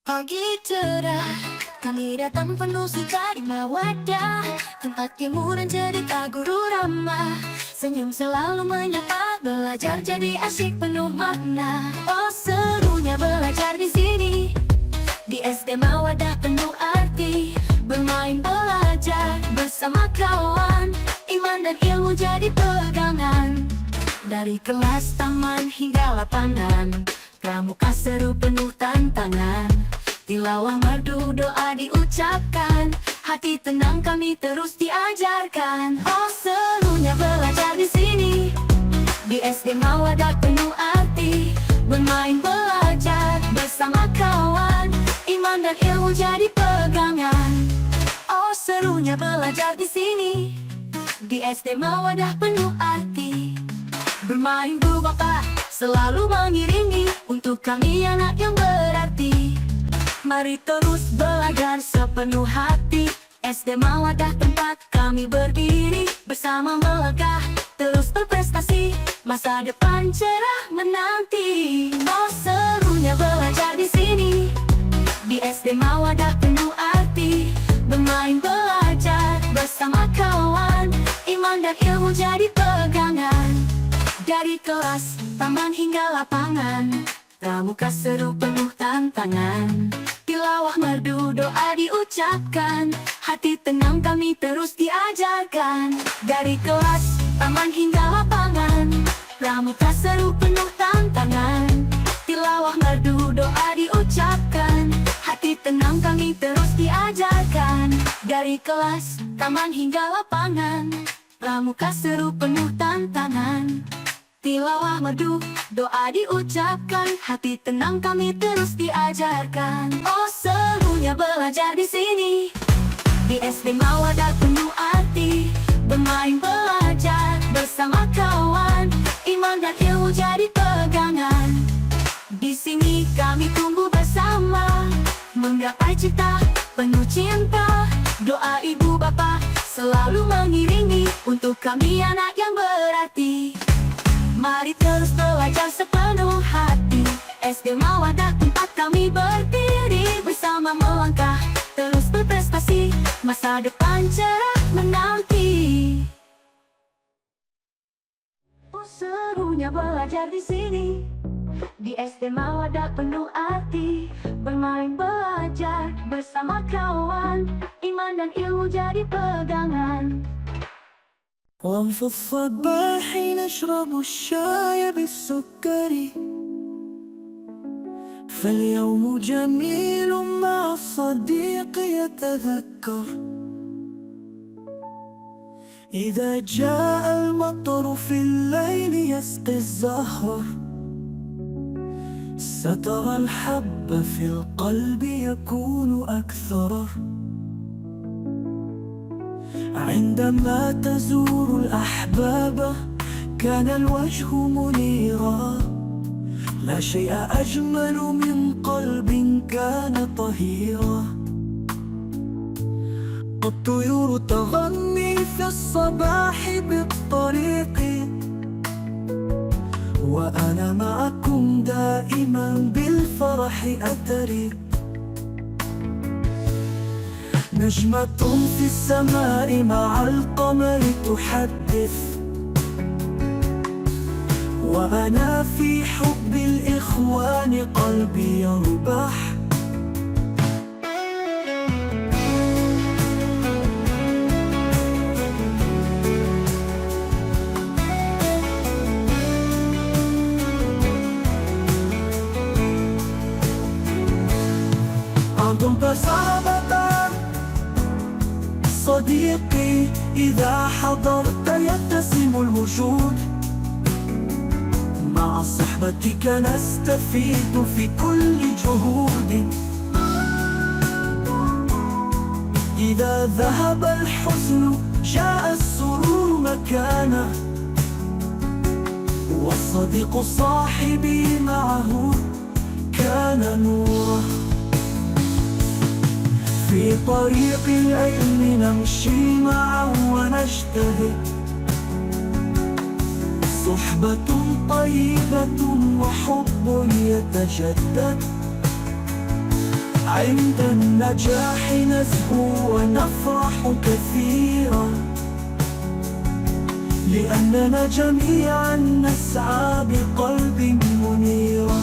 Pagi cerah, kami datang penuh sukacita mawadah. Tempat hiburan cerita guru ramah, senyum selalu menyapa, belajar jadi asyik penuh makna. Oh serunya belajar di sini, di SD Mawadah penuh arti. Bermain belajar bersama kawan, iman dan ilmu jadi pegangan. Dari kelas, taman hingga lapangan, pramuka seru penuh tantangan. Tilawah merdu doa diucapkan, hati tenang kami terus diajarkan. Oh serunya belajar di sini, di SD Mawadah penuh arti. Bermain belajar bersama kawan, iman dan ilmu jadi pegangan. Oh serunya belajar di sini, di SD Mawadah penuh arti. Bermain Bu Bapak selalu mengiringi, untuk kami anak yang berarti. Mari terus belajar sepenuh hati, SD Mawadah tempat kami berdiri. Bersama melangkah, terus berprestasi, masa depan cerah menanti. Oh serunya belajar di sini, di SD Mawadah penuh arti. Bermain belajar bersama kawan, iman dan ilmu jadi pegangan. Dari kelas, taman hingga lapangan, pramuka seru penuh tantangan. Tilawah merdu doa diucapkan, hati tenang kami terus diajarkan. Dari kelas, taman hingga lapangan, pramuka seru penuh tantangan. Tilawah merdu doa diucapkan, hati tenang kami terus diajarkan. Dari kelas, taman hingga lapangan, pramuka seru penuh tantangan. Tilawah merdu, doa diucapkan, hati tenang kami terus diajarkan. Oh serunya belajar di sini, di SD Mawadah penuh arti. Bermain belajar bersama kawan, iman dan ilmu jadi pegangan. Di sini kami tumbuh bersama, menggapai cita penuh cinta. Doa ibu bapak selalu mengiringi, untuk kami anak yang berarti. Mari terus belajar sepenuh hati, SD Mawadah tempat kami berdiri. Bersama melangkah, terus berprestasi, masa depan cerah menanti. Oh serunya belajar di sini, di SD Mawadah penuh arti. Bermain belajar bersama kawan, iman dan ilmu jadi pegangan. وفي الصباح نشرب الشاي بالسكر، فاليوم جميل مع الصديق يتذكر. إذا جاء المطر في الليل يسقي الزهر، سترى الحب في القلب يكون أكثر. عندما تزور الأحباب كان الوجه منيرا، لا شيء أجمل من قلب كان طهيرا. الطيور تغني في الصباح بالطريق، وأنا معكم دائما بالفرح أتري. نجمة في السماء مع القمر تحدث، وأنا في حب الإخوان قلبي يربح. أنتم كصحبة صديقي، إذا حضرت يبتسم الوجود. مع صحبتك نستفيد في كل جهود. إذا ذهب الحزن جاء السرور مكانه، والصديق صاحبي معه كان نوره. في طريق العلم نمشي معا ونجتهد، صحبة طيبة وحب يتجدد. عند النجاح نزهو ونفرح كثيرا، لأننا جميعا نسعى بقلب منيرة.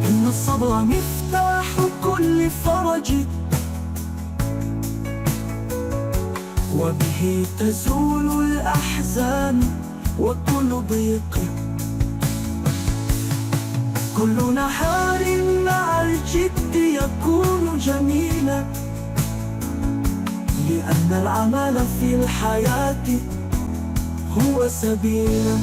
إن الصبر مفتاح كل فرج، وبه تزول الأحزان وكل ضيق. كل نهار مع الجد يكون جميلا، لأن العمل في الحياة هو سبيلا.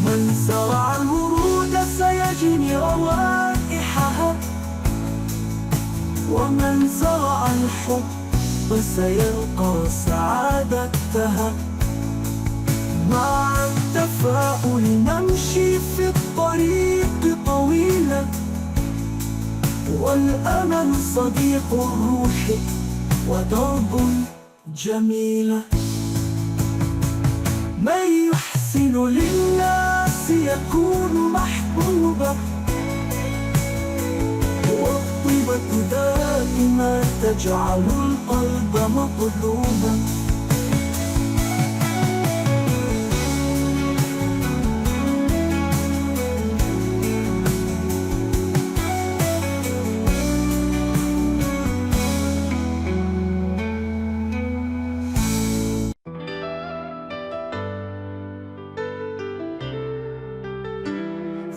من زرع الورود سيجني روائحها، ومن زرع الحب فسيلقى سعادتها. مع التفاؤل نمشي في الطريق طويلا، والأمل صديق الروح ودرب جميلة. من يحسن للناس يكون محبوبا، والطيبة دائما تجعل القلب مطلوبا.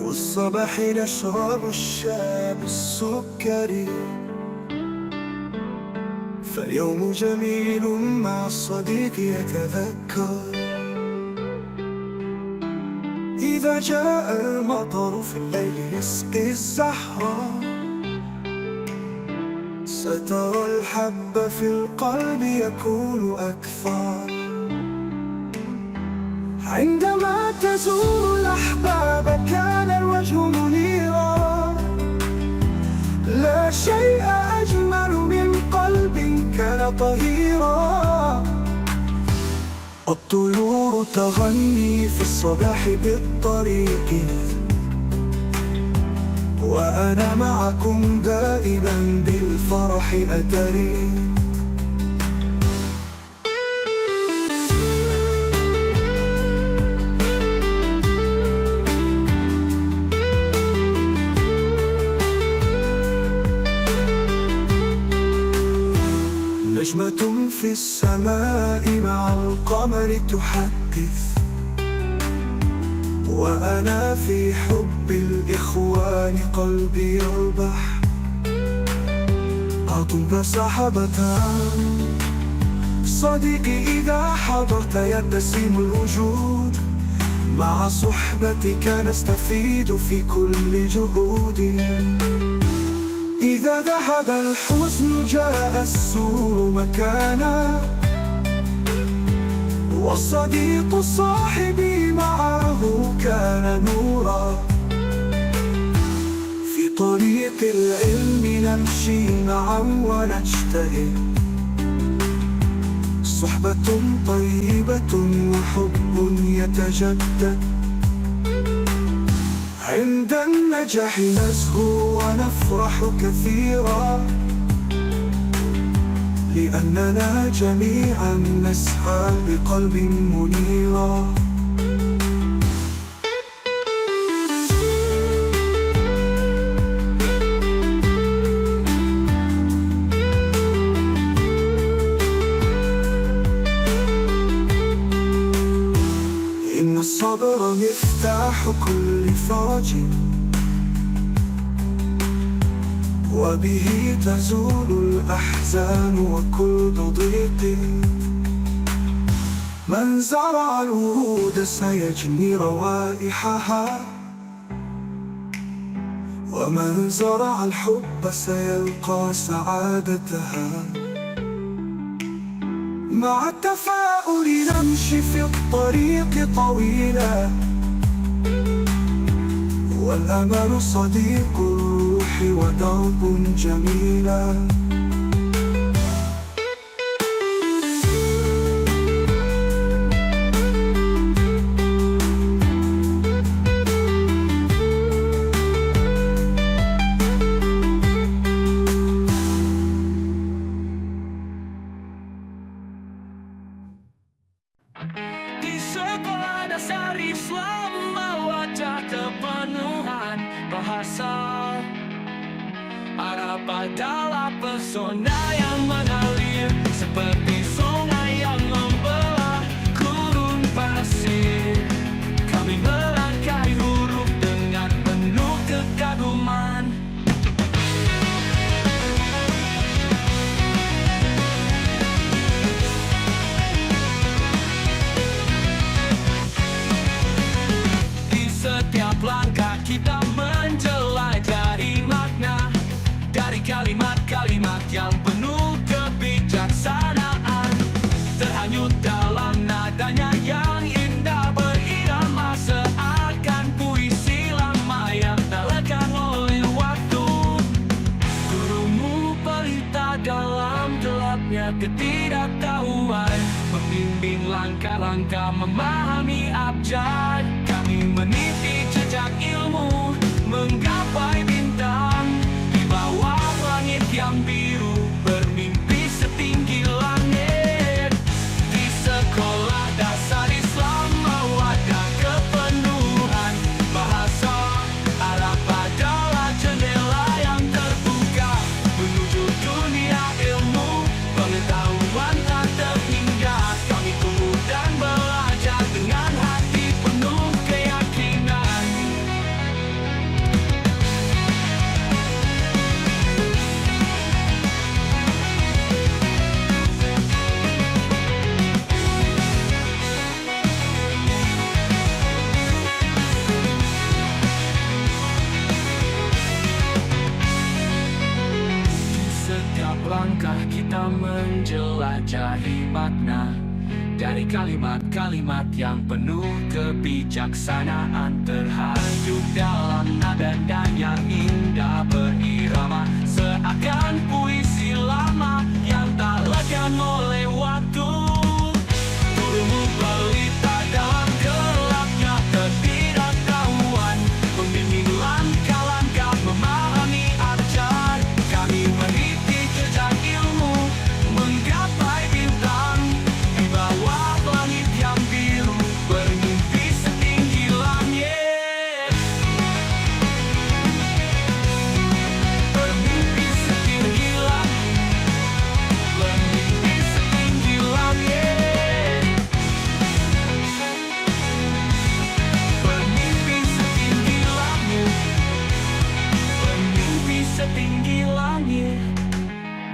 والصباح نشرب الشاي بالسكري، فاليوم جميل مع الصديق يتذكر. إذا جاء المطر في الليل يسقي الزهرة، سترى الحب في القلب يكون أكثر. عندما تزور الأحباب كان الوجه منيرا، لا شيء أجمل من قلب كان طهيرا. الطيور تغني في الصباح بالطريق، وأنا معكم دائما بالفرح أتري. نجمة في السماء مع القمر تحدث، وأنا في حب الإخوان قلبي يربح. أطب سحبتان صديقي إذا حضرت يبتسم الوجود، مع صحبتك نستفيد في كل جهود. إذا ذهب الحزن جاء السرور مكانا، والصديق صاحبي معه كان نورا. في طريق العلم نمشي معا ونجتهد، صحبة طيبة وحب يتجدد. عند النجاح نزهو ونفرح كثيرا، لأننا جميعا نسعى بقلب منيرا. إن الصبر مفتاح كل فرج، وبه تزول الأحزان وكل ضيق. من زرع الورود سيجني روائحها، ومن زرع الحب سيلقى سعادتها. مع التفاؤل نمشي في الطريق طويلا، والأمل صديق الروح الصبح ودرب جميلة. Di sekolah dasar Islam mewajah kepenuhan bahasa Arab adalah pesona yang mengalir seperti sungai yang membelah gurun pasir. Kami melangkahi huruf dengan penuh kekaguman. Setiap langkah kita menjelajahi makna dari kalimat-kalimat yang penuh kebijaksanaan, terhanyut dalam nadanya yang indah berirama seakan puisi lama yang tak lekang oleh waktu. Gurumu pelita dalam gelapnya ketidaktahuan, membimbing langkah-langkah memahami abjad. Kami meniti jejak ilmu, menggapai bintang di bawah langit yang biru, bermimpi setinggi langit. Di sekolah dasar Islam mewajah kepenuhan bahasa Arab adalah jendela yang terbuka menuju dunia ilmu, pengetahuan tak terhingga. Kami tumbuh dan belajar dengan hati penuh keyakinan. Di setiap langkah kita menjelajahi makna dari kalimat-kalimat yang penuh kebijaksanaan, terhanyut dalam nada yang indah berirama seakan puisi lama yang tak lekang oleh waktu. Gurumu pelita dalam gelapnya ketidaktahuan, membimbing langkah-langkah memahami abjad. Kami meniti jejak ilmu, menggapai bintang di bawah langit yang biru, bermimpi setinggi langit. Bermimpi setinggi langit, bermimpi setinggi langit. Bermimpi setinggi langit, bermimpi setinggi langit.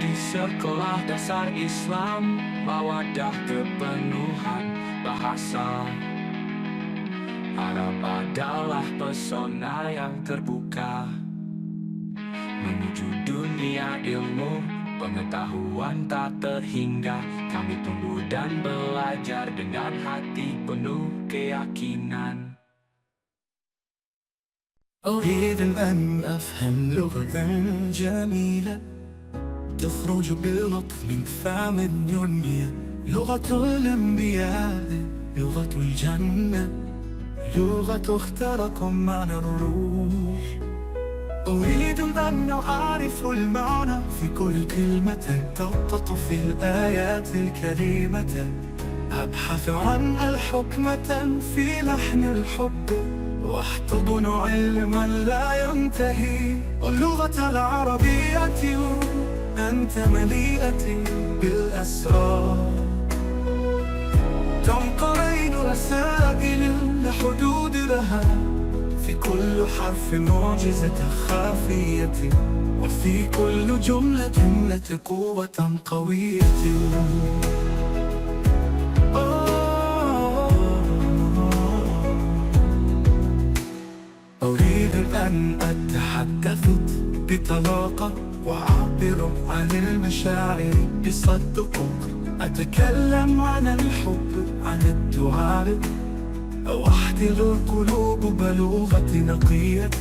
Di sekolah dasar Islam mawadah kepenuhan bahasa Arab adalah pesona yang terbuka menuju dunia ilmu, pengetahuan tak terhingga. Kami tumbuh dan belajar dengan hati penuh keyakinan. أريد أن أفهم لغة جميلة تخرج بلطف من فم الدنيا، لغة الأنبياء، لغة الجنة، لغة اخترق معنى الروح. أريد أن أعرف المعنى في كل كلمة تنطق في الآيات الكريمة، أبحث عن الحكمة في لحن الحب، واحتضن علما لا ينتهي. اللغة العربية أنت مليئة بالأسرار، تنقرين رسائل لا حدود لها، في كل حرف معجزة خافية، وفي كل جملة قوة قوية. أريد أن أتحدث بطلاقة وأعبر عن المشاعر بصدق، أتكلم عن الحب، عن الدعاء، وأحضر القلوب بلغة نقية،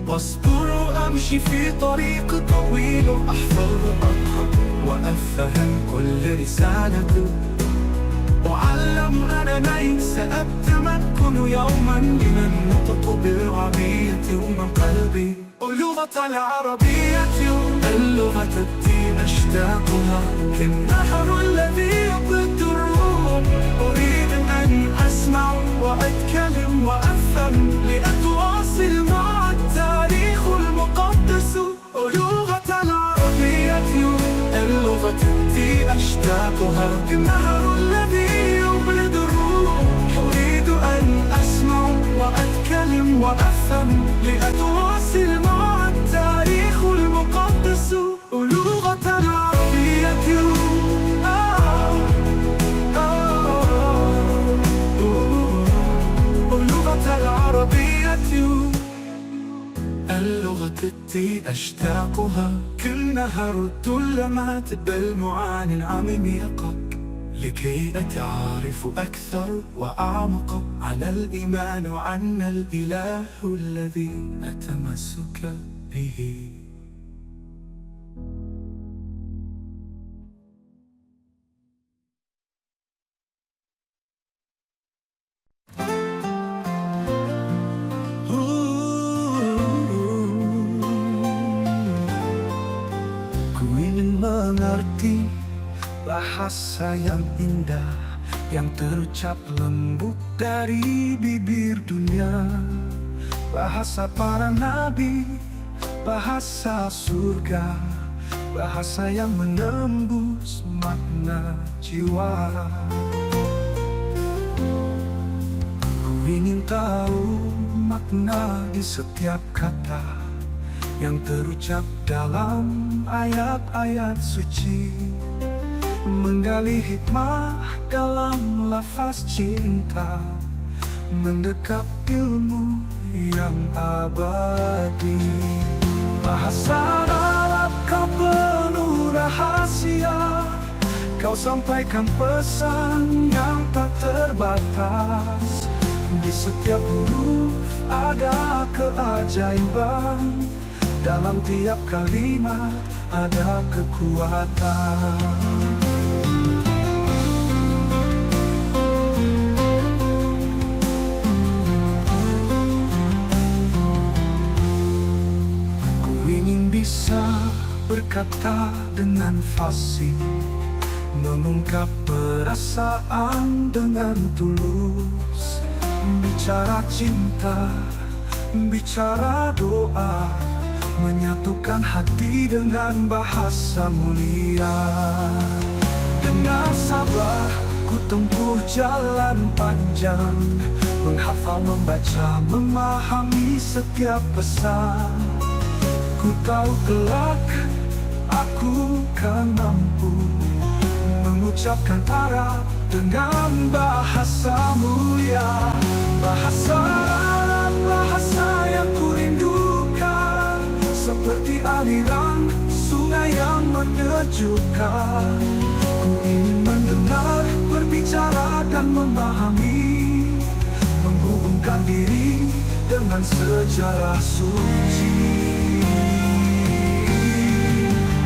واصبر وأمشي في طريق طويل أحفظ وأقرأ وأفهم كل رسالة أعلم أنني سأتمكن يوما من النطق بالعربية ومن قلبي اللغة العربية اللغة التي أشتاقها كالنهر الذي يقود الروح أريد أن أسمع وأتكلم وأفهم لأتواصل مع التاريخ المقدس اللغة العربية اللغة التي أشتاقها كالنهر الذي يبرد الروح أريد أن أسمع وأتكلم وأفهم لأتواصل مع التاريخ المقدس اللغة العربية اللغة العربية اللغة التي أشتاقها كالنهر الظلمات بالمعاني العميقة لكي أتعرف أكثر وأعمق على الإيمان عن الإله الذي أتمسك به. Ku ingin mengerti bahasa yang indah yang terucap lembut dari bibir dunia, bahasa para nabi, bahasa surga, bahasa yang menembus makna jiwa. Ku ingin tahu makna di setiap kata yang terucap dalam ayat-ayat suci, menggali hikmah dalam lafaz cinta, mendekap ilmu yang abadi. Bahasa Arab kau penuh rahasia, kau sampaikan pesan yang tak terbatas. Di setiap huruf ada keajaiban, dalam tiap kalimat ada kekuatan. Ku ingin bisa berkata dengan fasih, mengungkap perasaan dengan tulus, bicara cinta, bicara doa, menyatukan hati dengan bahasa mulia. Dengan sabar ku tempuh jalan panjang, menghafal, membaca, memahami setiap pesan. Ku tahu kelak aku kan mampu mengucapkan Arab dengan bahasa mulia. Bahasa Arab, bahasa yang ku rindukan, seperti aliran sungai yang menyejukkan. Ku ingin mendengar, berbicara dan memahami, menghubungkan diri dengan sejarah suci.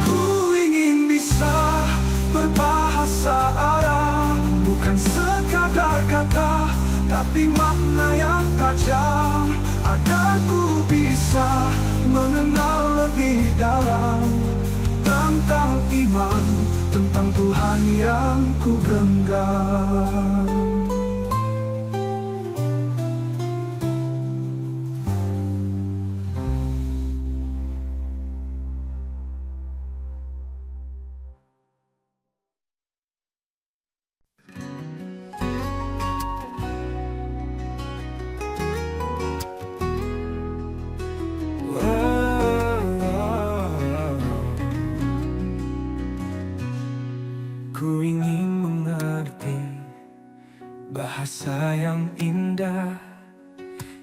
Ku ingin bisa berbahasa Arab, bukan sekadar kata, tapi makna yang tajam, agar ku bisa mengenal lebih dalam tentang iman, tentang Tuhan yang ku genggam. Ku ingin mengerti bahasa yang indah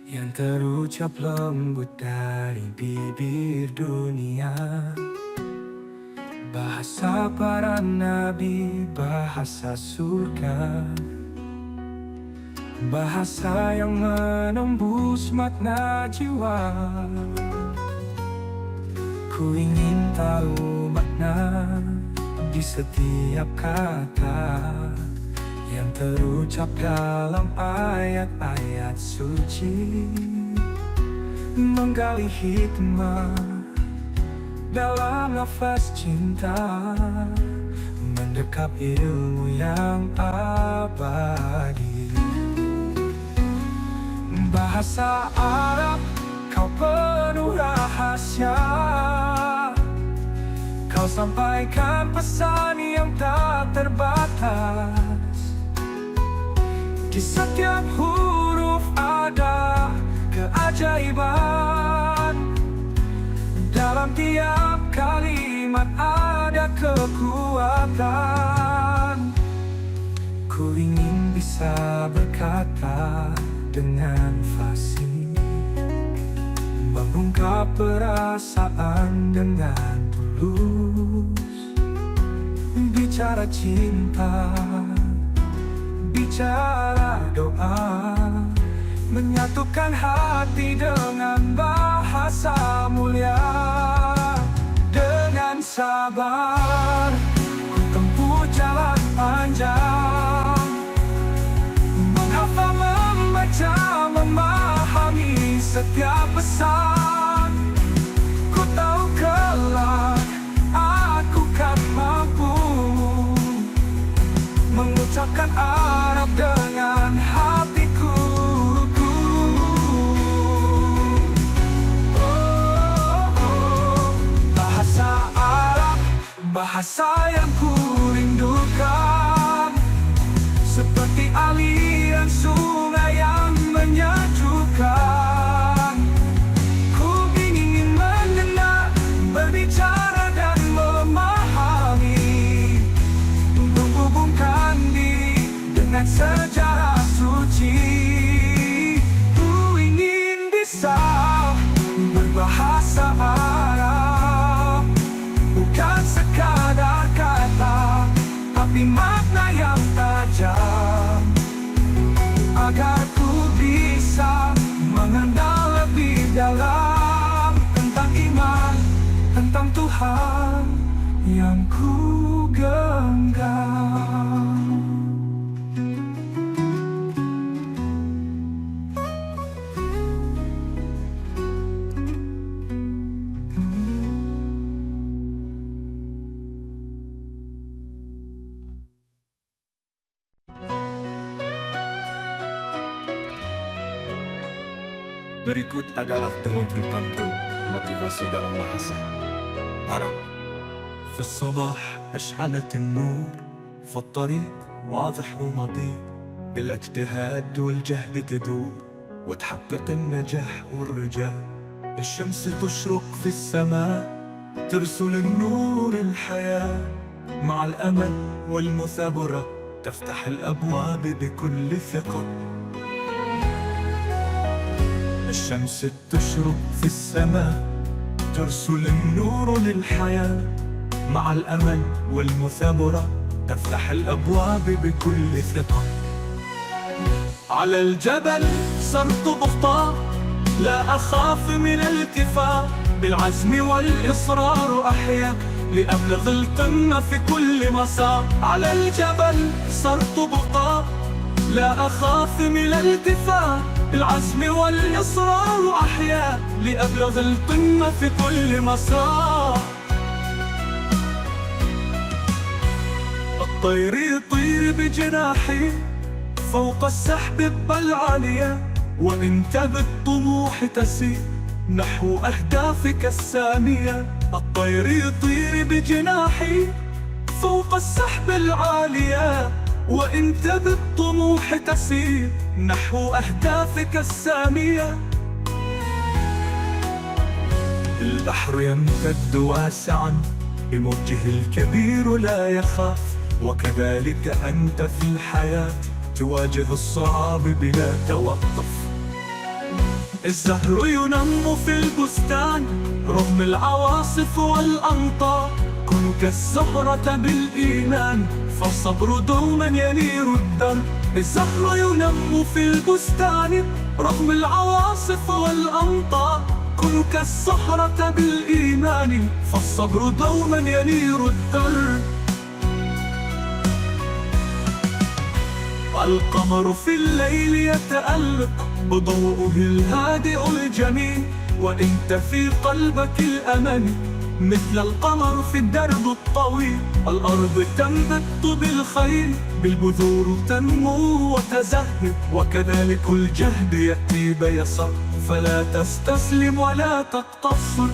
yang terucap lembut dari bibir dunia, bahasa para nabi, bahasa surga, bahasa yang menembus makna jiwa. Ku ingin tahu makna di setiap kata yang terucap dalam ayat-ayat suci, menggali hikmah dalam nafas cinta, mendekap ilmu yang abadi. Bahasa Arab kau penuh rahasia, kau sampaikan pesan yang tak terbatas. Di setiap huruf ada keajaiban, dalam tiap kalimat ada kekuatan. Ku ingin bisa berkata dengan fasih, mengungkap perasaan dengan tulus, bicara cinta, bicara doa, menyatukan hati dengan bahasa mulia. Dengan sabar ku tempuh jalan panjang, menghafal, membaca, memahami setiap pesan. Ku tahu kelak aku kan mampu mengucapkan Arab dengan hatiku. Bahasa Arab, bahasa yang ku rindukan, seperti aliran sungai yang menyejukkan. Ku ingin mendengar, berbicara dan memahami, menghubungkan diri dengan sejarah suci. Ku ingin bisa berbahasa Arab, bukan sekadar kata, tapi makna yang tajam, agar ku bisa mengenal lebih dalam tentang iman, tentang Tuhan yang ku genggam. Berikut adalah temuan tertentu motivasi dalam bahasa Arab. في الصباح أشعلت النور، فالطريق واضح ومضيء، بالاجتهاد والجهد تدور، وتحقق النجاح والرجاء. الشمس تشرق في السماء، ترسل النور الحياة، مع الأمل والمثابرة تفتح الأبواب بكل ثقة. الشمس تشرق في السماء، ترسل النور للحياة، مع الأمل والمثابرة تفتح الأبواب بكل ثقة. على الجبل صرت بخطى، لا أخاف من الالتفات، بالعزم والإصرار أحيا لأبلغ القمة في كل مسار. على الجبل صرت بخطى، لا أخاف من الالتفات، بالعزم والإصرار أحيا لأبلغ القمة في كل مسار. الطير يطير بجناحي فوق السحب العالية، وانت بالطموح تسير نحو أهدافك السامية. الطير يطير بجناحي فوق السحب العالية، وانت بالطموح تسير نحو أهدافك السامية. البحر يمتد واسعا بموجه الكبير لا يخاف، وكذلك أنت في الحياة تواجه الصعاب بلا توقف. الزهر ينمو في البستان رغم العواصف والأمطار، كن كالزهرة بالإيمان فالصبر دوما ينير الدرب. الزهر ينمو في البستان رغم العواصف والأمطار، كن كالزهرة بالإيمان فالصبر دوما ينير الدرب. القمر في الليل يتألق بضوءه الهادئ الجميل، وانت في قلبك الأمل مثل القمر في الدرب الطويل. الأرض تنبت بالخير، بالبذور تنمو وتزهر، وكذلك الجهد يأتي بيسر، فلا تستسلم ولا تقتصر.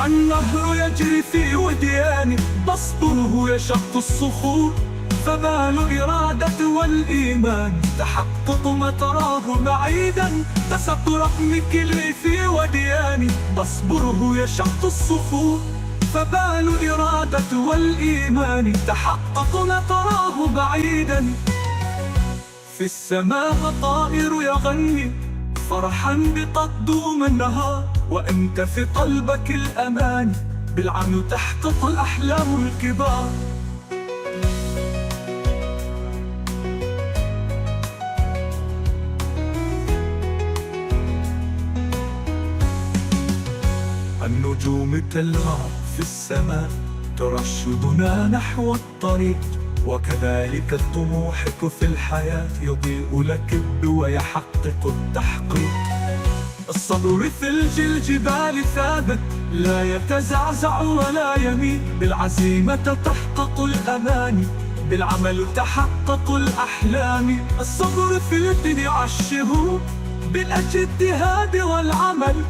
النهر يجري في وديانه بسطه يشق الصخور، فما الإرادة والإيمان تحقق ما تراه بعيدا. تسط رحمك لي في ودياني بصبره يشق الصخور، فبال الإرادة والإيمان تحقق ما تراه بعيدا. في السماء طائر يغني فرحا بتقدم النهار، وأنت في قلبك الأمان بالعمل تحقق الأحلام الكبار. النجوم تلمع في السماء ترشدنا نحو الطريق، وكذلك طموحك في الحياة يضيء لك ويحقق التحقيق. الصبر ثلج الجبال ثابت لا يتزعزع ولا يميل، بالعزيمة تحقق الأماني بالعمل تحقق الأحلام. الصبر في الدنيا الشهور بالاجتهاد والعمل،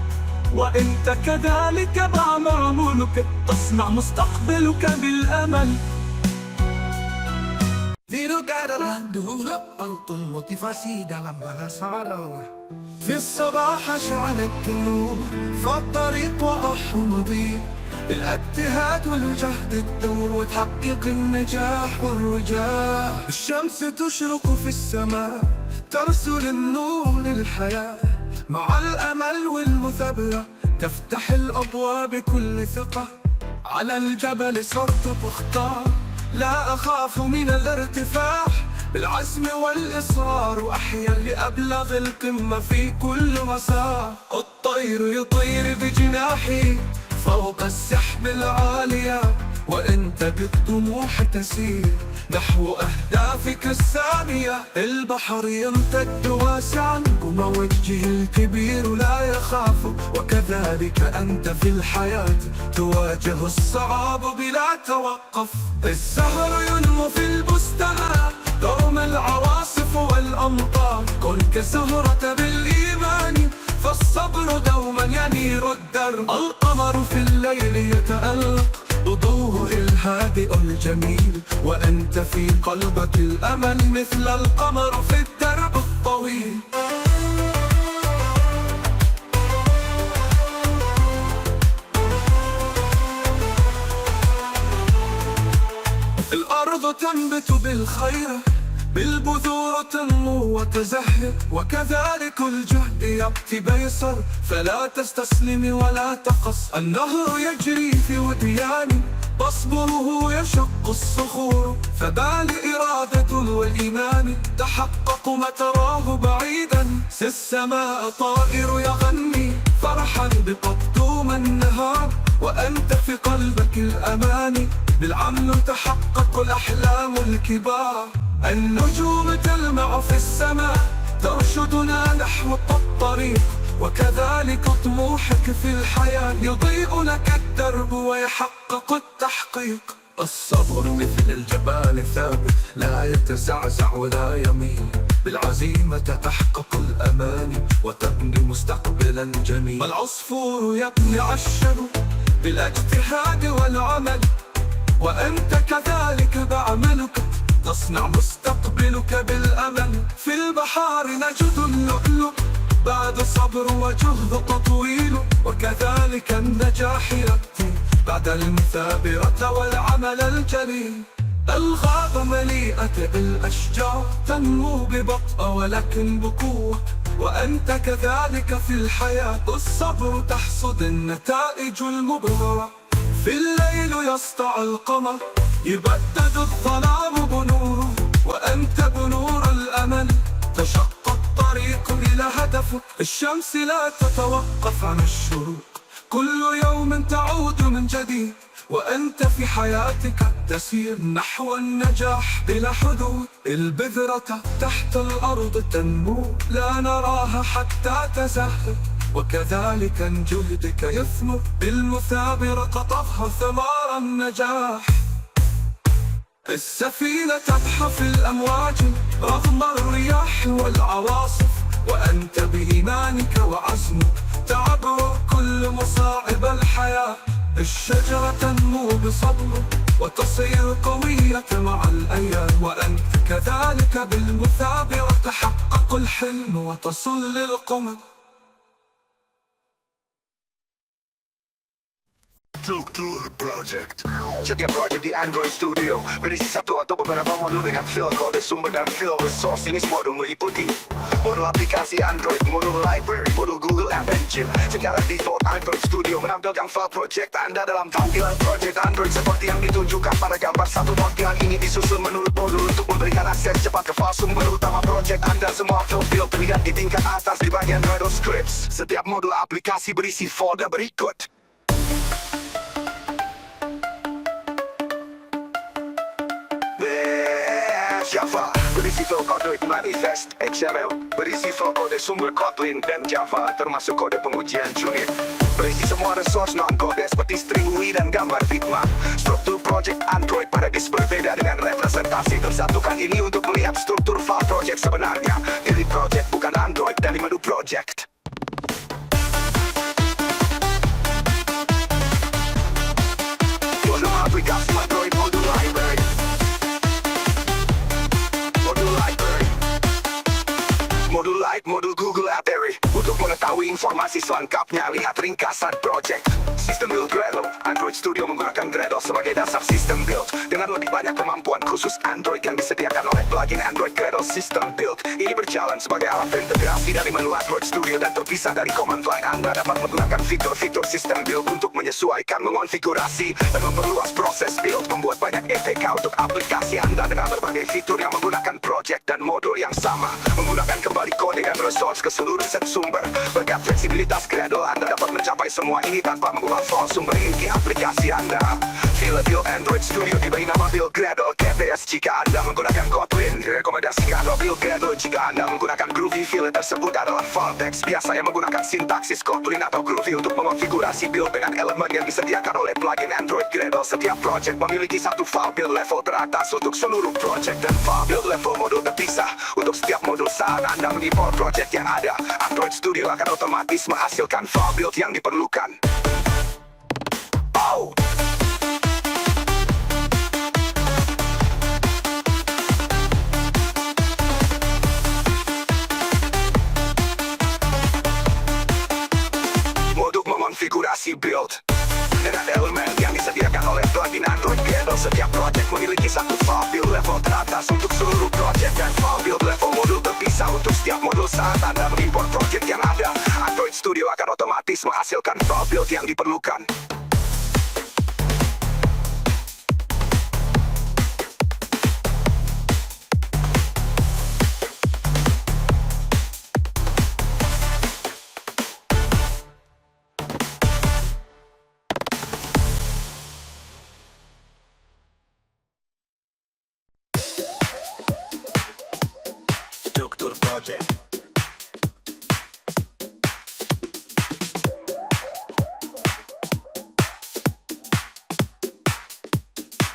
وانت كذلك بعملك تصنع مستقبلك بالامل. Zero Garland hulap pantun motivasi dalam bahasa Arab. في الصباح أشعلت النور فالطريق وأحمضي، بالاجتهاد والجهد الدور وتحقق النجاح والرجاء. الشمس تشرق في السماء ترسل النور للحياة، مع الأمل والمثابرة تفتح الأبواب بكل ثقة. على الجبل صرت مختار لا أخاف من الارتفاع، بالعزم والإصرار أحيا لأبلغ القمة في كل مسار. الطير يطير بجناحي فوق السحب العالية، وأنت بالطموح تسير نحو أهدافك السامية. البحر يمتد واسعا وموجه الكبير لا يخاف، وكذلك أنت في الحياة تواجه الصعاب بلا توقف. الزهر ينمو في البستان دوم العواصف والأمطار، كن كزهرة بالإيمان فالصبر دوما ينير الدرب. القمر في الليل يتألق بضوء الهادئ الجميل، وأنت في قلبك الأمل مثل القمر في الدرب الطويل. الأرض تنبت بالخير، بالبذور تنمو وتزهر، وكذلك الجهد يأتي بيسر، فلا تستسلم ولا تقص. النهر يجري في ودياني بصبره يشق الصخور، فبال إرادة والإيمان تحقق ما تراه بعيدا. في السماء طائر يغني فرحا بقدوم النهار، وأنت في قلبك الأمان بالعمل تحقق الأحلام الكبار. النجوم تلمع في السماء ترشدنا نحو الطريق، وكذلك طموحك في الحياة يضيء لك الدرب ويحقق التحقيق. الصبر مثل الجبال ثابت لا يتزعزع ولا يميل، بالعزيمة تحقق الأمان وتبني مستقبلا جميل. العصفور يبني عشه بالاجتهاد والعمل، وأنت كذلك بعملك تصنع مستقبلك بالأمل. في البحار نجد اللؤلؤ بعد صبر وجهد طويل، وكذلك النجاح يأتي بعد المثابرة والعمل الجليل. الغابة مليئة بالأشجار تنمو ببطء ولكن بقوة، وأنت كذلك في الحياة الصبر تحصد النتائج المبهرة. في الليل يسطع القمر يبدد الظلام بنوره، وأنت بنور الأمل تشق الطريق إلى إلى هدفك. الشمس لا تتوقف عن الشروق، كل يوم تعود من جديد، وأنت في حياتك تسير نحو النجاح بلا حدود. البذرة تحت الأرض تنمو، لا نراها حتى تزهر، وكذلك جهدك يثمر، بالمثابرة تظهر ثمار النجاح. السفينة تبحر في الأمواج رغم الرياح والعواصف، وأنت بإيمانك وعزمك تعبر كل مصاعب الحياة. الشجرة تنمو بصبر وتصير قوية مع الأيام، وأنت كذلك بالمثابرة تحقق الحلم وتصل للقمة. Struktur Project. Setiap project di Android Studio berisi satu atau beberapa modul dengan file kode sumber dan file resource. Ini modul meliputi modul aplikasi Android, modul library, modul Google App Engine. Secara default Android Studio menampilkan file project Anda dalam tampilan project Android seperti yang ditunjukkan pada gambar satu. Tampilan ini disusun menurut modul untuk memberikan akses cepat ke file sumber utama project Anda. Semua file terlihat di tingkat atas di bagian Gradle Scripts. Setiap modul aplikasi berisi folder berikut: Java, berisi file kode manifest XML, berisi file kode sumber Kotlin dan Java, termasuk kode pengujian unit. Berisi semua resource non-kode seperti string UI dan gambar bitmap. Struktur project Android pada disk berbeda dengan representasi tersatukan ini untuk melihat struktur file project sebenarnya. Ini project bukan Android dari menu project. Modul aplikasi Android, modul library, modul Lite, modul Google App Berry. Untuk mengetahui informasi selengkapnya, lihat ringkasan project. Sistem build Gradle. Android Studio menggunakan Gradle sebagai dasar sistem build dengan lebih banyak kemampuan khusus Android yang disediakan oleh plugin Android Gradle System Build. Ini berjalan sebagai alat integrasi dari menu Android Studio dan terpisah dari command line. Anda dapat menggunakan fitur-fitur sistem build untuk menyesuaikan, mengonfigurasi, dan memperluas proses build, membuat banyak APK untuk aplikasi Anda dengan berbagai fitur yang menggunakan project dan modul yang sama. Menggunakan kembali kode dan resource ke seluruh set sumber. Berkat fleksibilitas Gradle, Anda dapat mencapai semua ini tanpa mengubah file sumber inti aplikasi Anda. File build Android Studio diberi nama build Gradle KBS jika Anda menggunakan Kotlin. Direkomendasikan build Gradle jika Anda menggunakan Groovy. File tersebut adalah file teks biasanya menggunakan sintaksis Kotlin atau Groovy untuk mengonfigurasi build dengan elemen yang disediakan oleh plugin Android Gradle. Setiap project memiliki satu file build level teratas untuk seluruh project dan file build level modul terpisah untuk setiap modul. Saat Anda mengimport project yang ada, Android Studio akan otomatis menghasilkan file build yang diperlukan. Oh. Modul mengonfigurasi build dengan elemen yang disediakan oleh plugin Android Gradle. Setiap project memiliki satu file build level teratas untuk seluruh project dan file build level modul terpisah untuk setiap modul. Saat Anda mengimport project yang ada, Android Studio akan otomatis menghasilkan file build yang diperlukan. Struktur project.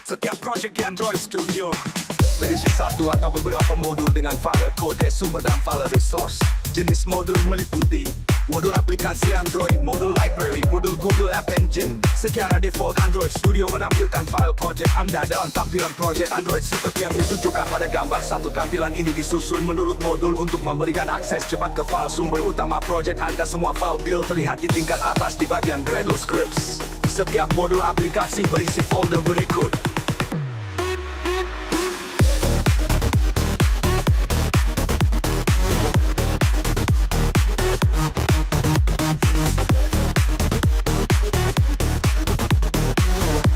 Setiap project di Android Studio berisi satu atau beberapa modul dengan file kode sumber dan file resource. Jenis modul meliputi modul aplikasi Android, modul library, modul Google App Engine. Secara default Android Studio menampilkan file project Anda dalam tampilan project Android seperti yang ditunjukkan pada gambar satu. Tampilan ini disusun menurut modul untuk memberikan akses cepat ke file sumber utama project Anda. Semua file build terlihat di tingkat atas di bagian Gradle Scripts. Setiap modul aplikasi berisi folder berikut: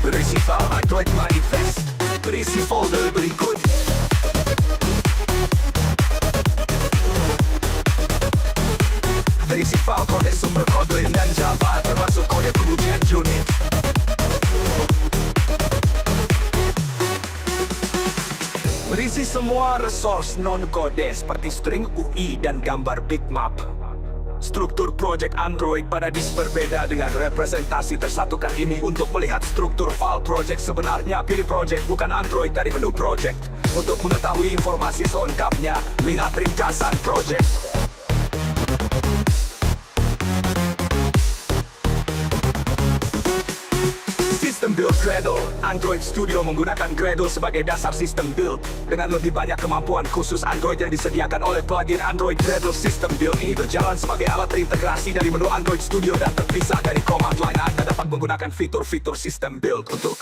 berisi file Android manifest, berisi folder berikut: sumber Kotlin dan Java, termasuk kode kemudian unit. Berisi semua resource non-kode seperti string UI dan gambar bitmap. Struktur project Android pada disk berbeda dengan representasi tersatukan ini. Untuk melihat struktur file project sebenarnya, pilih project bukan Android dari menu project. Untuk mengetahui informasi selengkapnya, lihat ringkasan project. Sistem build Gradle. Android Studio menggunakan Gradle sebagai dasar sistem build. Dengan lebih banyak kemampuan khusus Android yang disediakan oleh plugin Android Gradle, sistem build ini berjalan sebagai alat terintegrasi dari menu Android Studio dan terpisah dari command line. Anda dapat menggunakan fitur-fitur sistem build untuk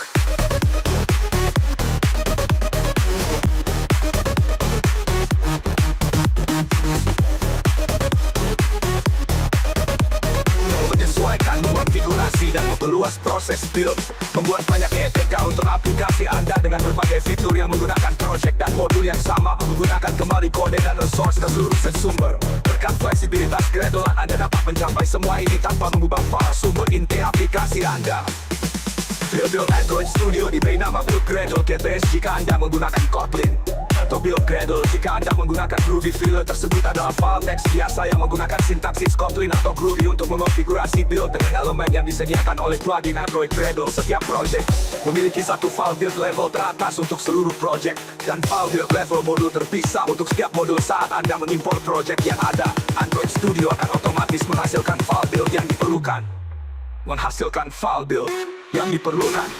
menyesuaikan konfigurasi dan memperluas proses build, membuat banyak ETK untuk aplikasi Anda dengan berbagai fitur yang menggunakan project dan modul yang sama, menggunakan kembali kode dan resource ke seluruh sumber. Berkat fleksibilitas Gradle, Anda dapat mencapai semua ini tanpa mengubah file sumber inti aplikasi Anda. Build Android Studio diberi nama Build Gradle GTS jika Anda menggunakan Kotlin, atau Build Gradle jika Anda menggunakan Groovy. File tersebut adalah file teks biasa yang menggunakan sintaksis Kotlin atau Groovy untuk mengonfigurasi build dengan elemen yang disediakan oleh plugin Android Gradle. Setiap project memiliki satu file build level teratas untuk seluruh project, dan file build level modul terpisah untuk setiap modul. Saat Anda mengimport project yang ada, Android Studio akan otomatis menghasilkan file build yang diperlukan.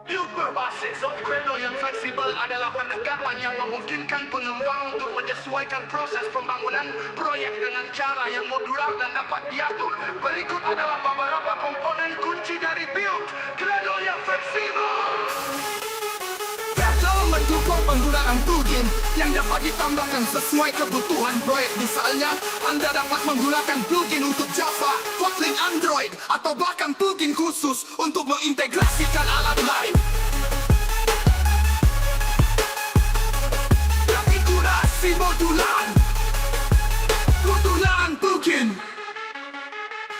Build berbasis Gradle yang fleksibel adalah pendekatan yang memungkinkan pengembang untuk menyesuaikan proses pembangunan proyek dengan cara yang modular dan dapat diatur. Berikut adalah beberapa komponen kunci dari build Gradle yang fleksibel. Gradle mendukung penggunaan plugin yang dapat ditambahkan sesuai kebutuhan proyek. Misalnya, Anda dapat menggunakan plugin untuk Java, Kotlin, Android, atau bahkan plugin khusus untuk mengintegrasikan alat lain. Konfigurasi modulan plugin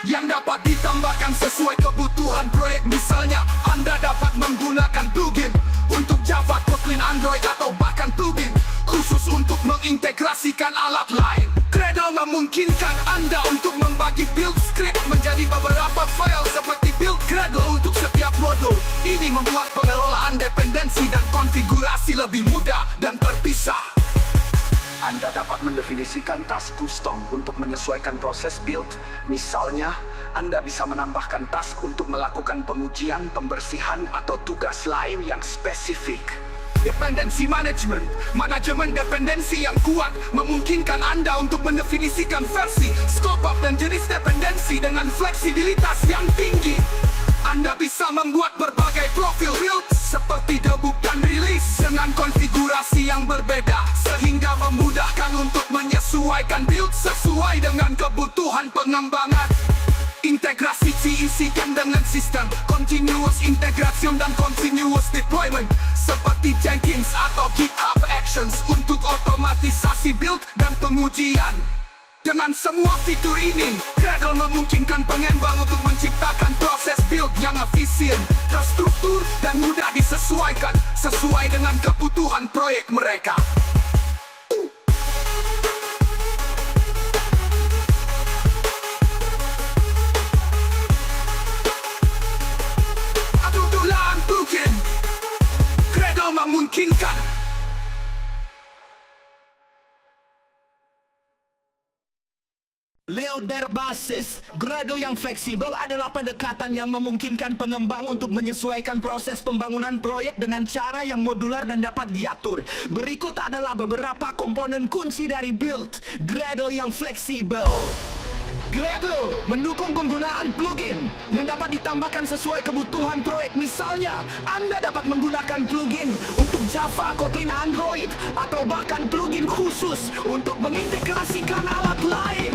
yang dapat ditambahkan sesuai kebutuhan proyek. Misalnya, Anda dapat menggunakan plugin untuk Java, Kotlin, Android, atau bahkan plugin khusus untuk mengintegrasikan alat lain. Gradle memungkinkan Anda untuk membagi build script menjadi beberapa file seperti build Gradle untuk setiap modul. Ini membuat pengelolaan dependensi dan konfigurasi lebih mudah dan terpisah. Anda dapat mendefinisikan task custom untuk menyesuaikan proses build. Misalnya, Anda bisa menambahkan task untuk melakukan pengujian, pembersihan, atau tugas lain yang spesifik. Dependensi management. Manajemen dependensi yang kuat memungkinkan Anda untuk mendefinisikan versi, scope up, dan jenis dependensi dengan fleksibilitas yang tinggi. Anda bisa membuat berbagai profil build seperti debug dan rilis dengan konfigurasi yang berbeda, sehingga memudahkan untuk menyesuaikan build sesuai dengan kebutuhan pengembangan. Integrasi diisikan dengan sistem continuous integration dan continuous deployment seperti Jenkins atau GitHub Actions untuk otomatisasi build dan pengujian. Dengan semua fitur ini, Gradle memungkinkan pengembang untuk menciptakan proses build yang efisien, terstruktur, dan mudah disesuaikan sesuai dengan kebutuhan proyek mereka. berbasis Gradle yang fleksibel adalah pendekatan yang memungkinkan pengembang untuk menyesuaikan proses pembangunan proyek dengan cara yang modular dan dapat diatur. Berikut adalah beberapa komponen kunci dari build Gradle yang fleksibel. Gradle mendukung penggunaan plugin yang dapat ditambahkan sesuai kebutuhan proyek. Misalnya, Anda dapat menggunakan plugin untuk Java, Kotlin, Android, atau bahkan plugin khusus untuk mengintegrasikan alat lain.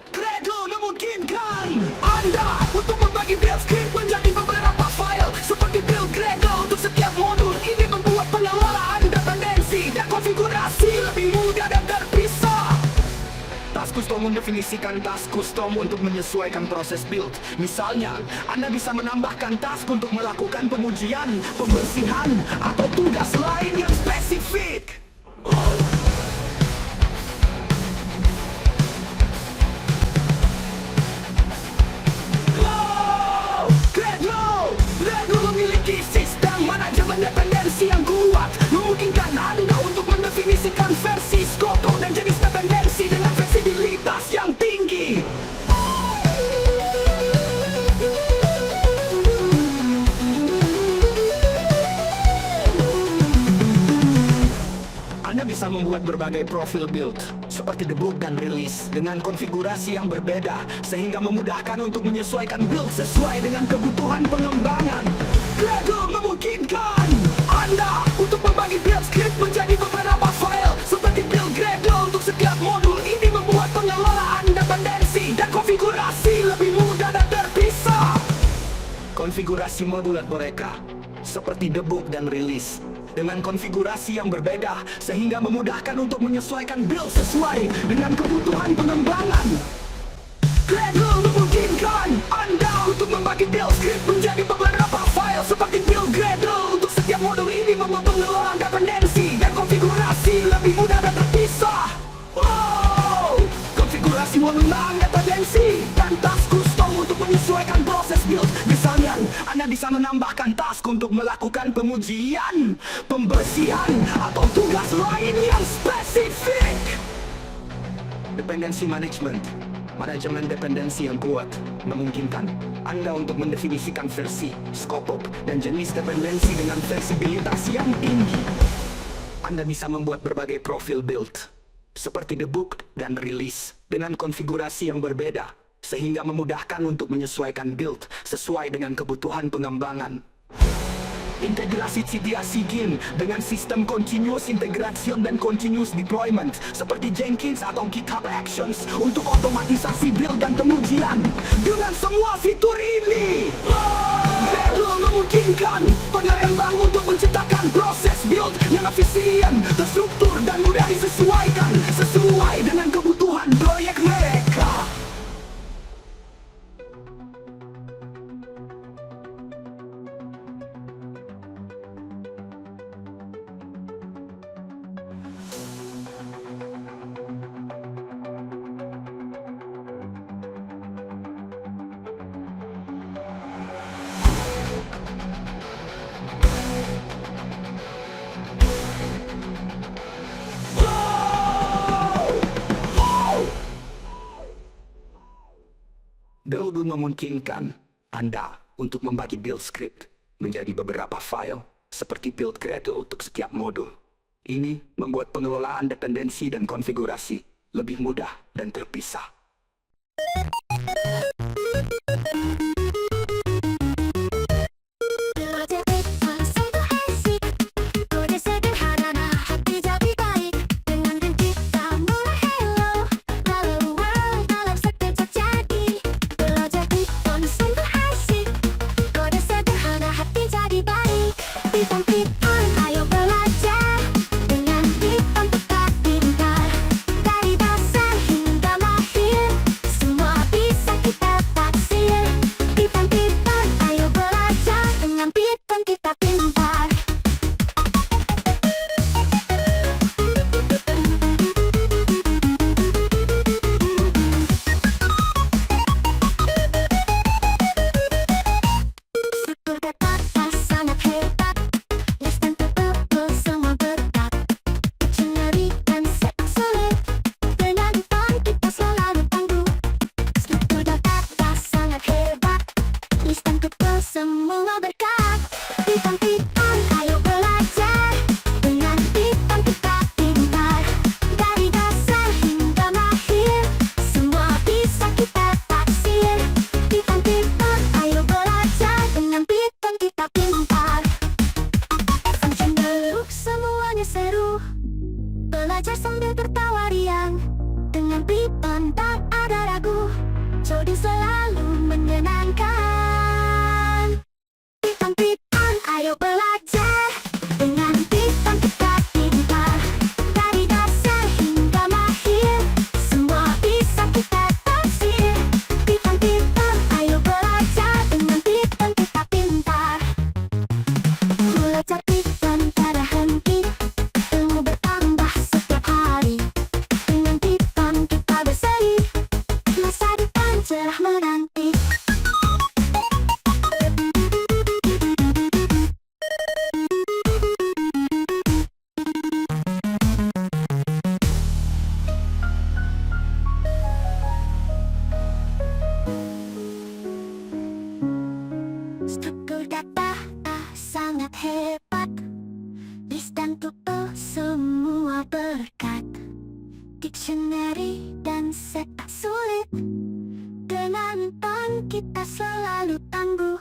Gradle memungkinkan Anda untuk membagi build script menjadi beberapa file seperti build Gradle untuk setiap modul. Ini membuat pengelolaan dependensi dan konfigurasi lebih mudah dan terpisah. Task Custom mendefinisikan task custom untuk menyesuaikan proses build. Misalnya, Anda bisa menambahkan task untuk melakukan pengujian, pembersihan, atau tugas lain yang spesifik. Gradle memiliki sistem manajemen dependensi yang kuat, memungkinkan Anda untuk mendefinisikan versi, scope, dan jenis dependensi dengan fleksibilitas yang tinggi. Anda bisa membuat berbagai profil build seperti debug dan release dengan konfigurasi yang berbeda sehingga memudahkan untuk menyesuaikan build sesuai dengan kebutuhan pengembangan. Gradle memungkinkan Anda untuk membagi build script menjadi beberapa file seperti build Gradle untuk setiap modul. Ini membuat pengelolaan dependensi dan konfigurasi lebih mudah dan terpisah. Konfigurasi modular mereka seperti debug dan release dengan konfigurasi yang berbeda sehingga memudahkan untuk menyesuaikan build sesuai dengan kebutuhan pengembangan. Gradle memungkinkan Anda untuk membagi build script menjadi beberapa file seperti build Gradle untuk setiap modul. Ini membuat pengelolaan dependensi dan konfigurasi lebih mudah dan terpisah. Konfigurasi modular dependensi dan task custom untuk menyesuaikan proses build. Misalnya, Anda bisa menambahkan task untuk melakukan pengujian, pembersihan, atau tugas lain yang spesifik. Dependency management, manajemen dependensi yang kuat, memungkinkan Anda untuk mendefinisikan versi, scope, dan jenis dependensi dengan fleksibilitas yang tinggi. Anda bisa membuat berbagai profil build seperti debug dan release dengan konfigurasi yang berbeda sehingga memudahkan untuk menyesuaikan build sesuai dengan kebutuhan pengembangan. Integrasi CI/CD dengan sistem continuous integration dan continuous deployment seperti Jenkins atau GitHub Actions untuk otomatisasi build dan pengujian. Dengan semua fitur ini, Gradle memungkinkan pengembang untuk menciptakan proses build yang efisien, terstruktur, dan mudah disesuaikan sesuai dengan kebutuhan proyek mereka. Gradle memungkinkan Anda untuk membagi build script menjadi beberapa file seperti build Gradle untuk setiap modul. Ini membuat pengelolaan dependensi dan konfigurasi lebih mudah dan terpisah. Ayo belajar dengan Python tetap pintar. Dari dasar hingga mahir, semua bisa kita kita selalu tangguh.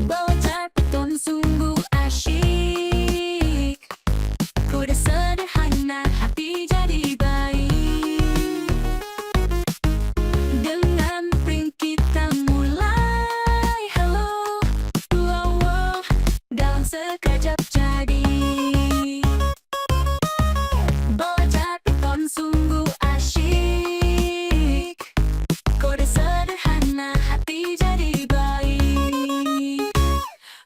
Belajar beton sungguh asyik. Kode sederhana, hati jadi baik. Dengan print kita mulai hello, wow, wow, dalam sekejap jadi. Belajar beton sungguh asyik. Kode sederhana, hati jadi baik.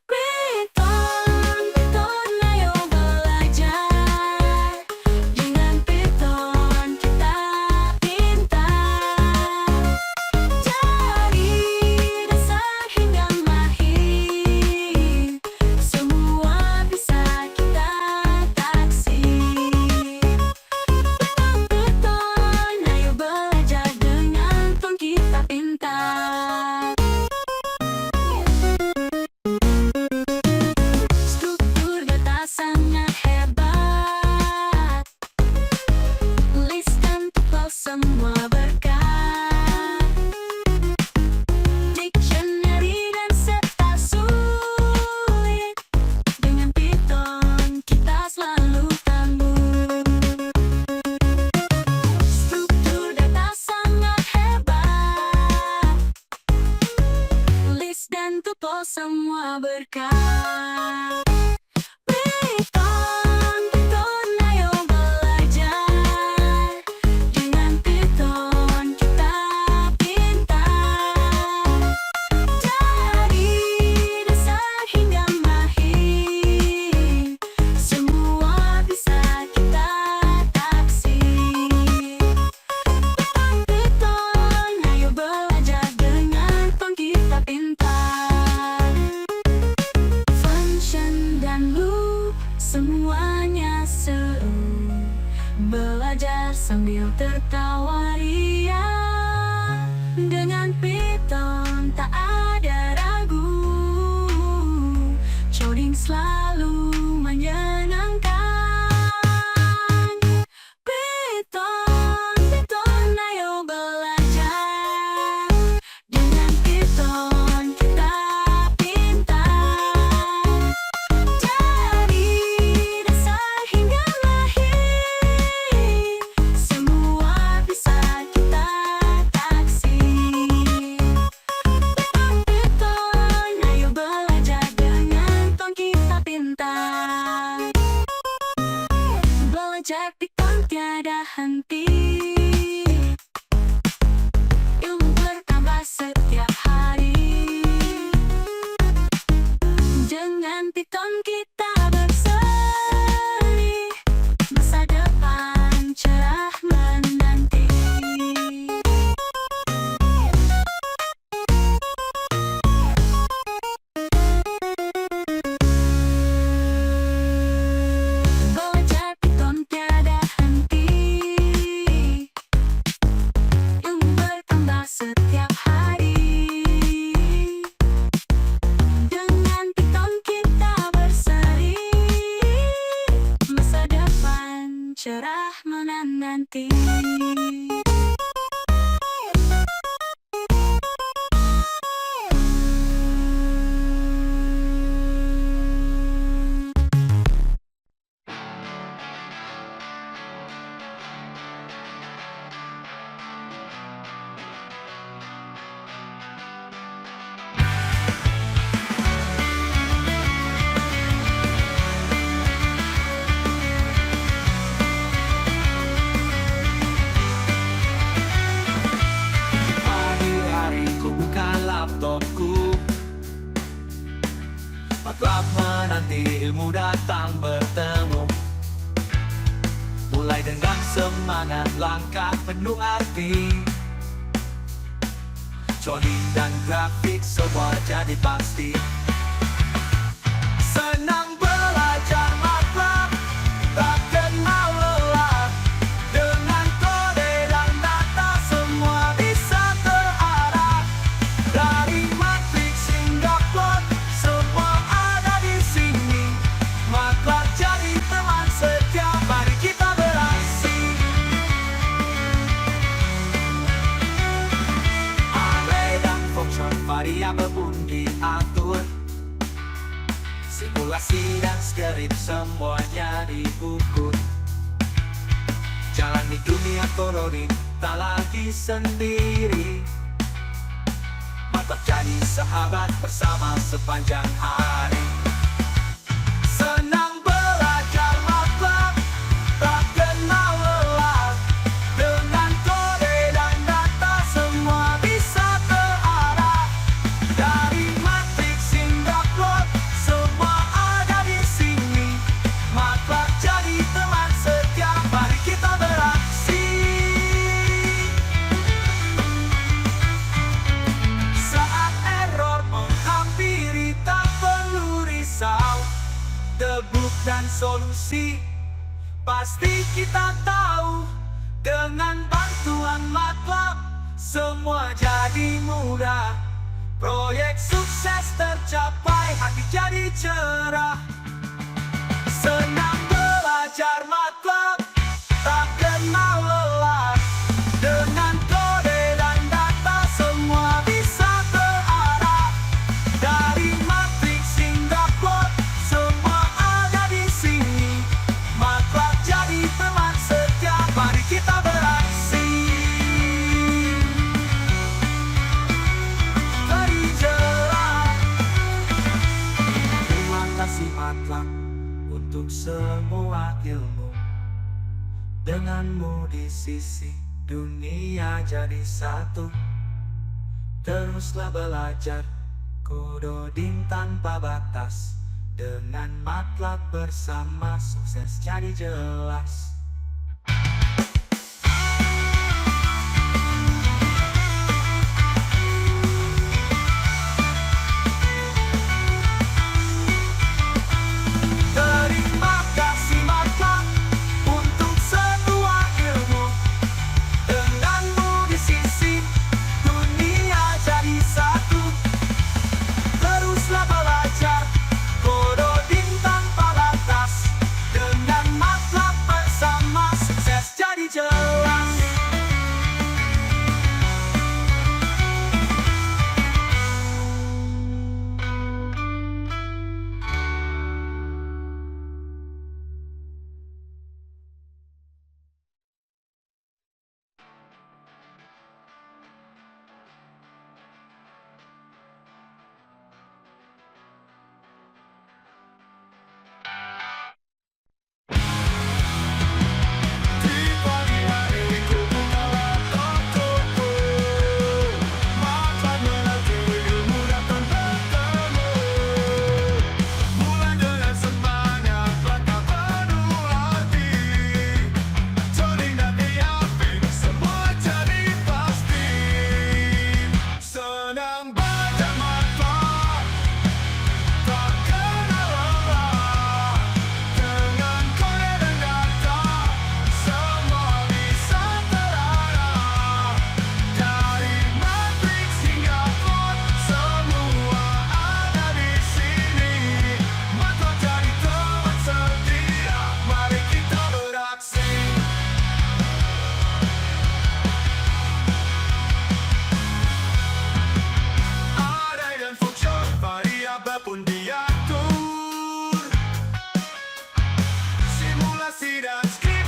Python, Python, ayo belajar. Dengan Python kita pintar. Dari dasar hingga mahir, semua bisa kita taksir. Python, ayo belajar dengan Python kita pintar. Struktur data sangat hebat. List dan tuple semua berkat. Dictionary dan serta sulit. Dengan Python kita selalu tangguh. Struktur data sangat hebat. List dan tuple semua berkat. Python, Python, ayo belajar. Dengan Python kita pintar. Dari dasar hingga mahir, semua bisa kita taksir. Python, ayo belajar dengan Python kita pintar. Function dan loop semuanya seru. Belajar sambil tertawa ria. Dengan Python tak ada ragu. Coding selalu menyenangkan. Python, Python, ayo belajar. Dengan Python kita pintar. Dari dasar hingga mahir, semua bisa kita taksir. Python, ayo belajar dengan Python kita pintar. Belajar Python tiada henti. Ilmu bertambah setiap hari. Dengan Python kita berseri. Masa depan cerah menanti. Belajar Python tiada henti. Ilmu bertambah setiap hari. Dengan Python kita berseri. Masa depan cerah menanti. Pagi-hari ku buka laptopku. Telah menanti ilmu datang bertemu. Mulai dengan semangat, langkah penuh arti. Coding dan grafik semua jadi pasti. Senang belajar MATLAB, tak kenal lelah. Dengan kode dan data semua bisa terarah. Dari variabel pun diatur. Simulasi dan skrip semuanya diukur. Jalani dunia kororin tak lagi sendiri. Mantap jadi sahabat bersama sepanjang hari. Senang belajar MATLAB, tak kenal lelah. Dengan kode dan data semua bisa terarah. Dari matriks hingga plot, semua ada di sini. MATLAB jadi teman setia, mari kita beraksi. Saat error menghampiri tak perlu risau. Debug dan solusi pasti kita tahu. Dengan bantuan MATLAB semua jadi mudah. Proyek sukses tercapai, hati jadi cerah. Senang belajar MATLAB, tak kenal lelah. Dengan kode dan data semua bisa terarah. Dari matriks hingga plot, semua ada di sini. MATLAB jadi teman setia, mari kita beraksi. Mari jelas. Terima kasih MATLAB untuk semua ilmu. Denganmu di sisi, dunia jadi satu. Teruslah belajar koding tanpa batas. Dengan MATLAB bersama sukses jadi jelas. Terima kasih MATLAB untuk semua ilmu. Denganmu di sisi, dunia jadi satu. Teruslah belajar koding tanpa batas. Dengan MATLAB bersama sukses jadi jelas. Senang baca MATLAB, tak kenal lelah. Dengan kode dan data, semua bisa terarah. Dari matriks hingga plot, semua ada di sini. MATLAB jadi teman setia, mari kita beraksi. Array dan function, variabel pun diatur. Simulasi dan skrip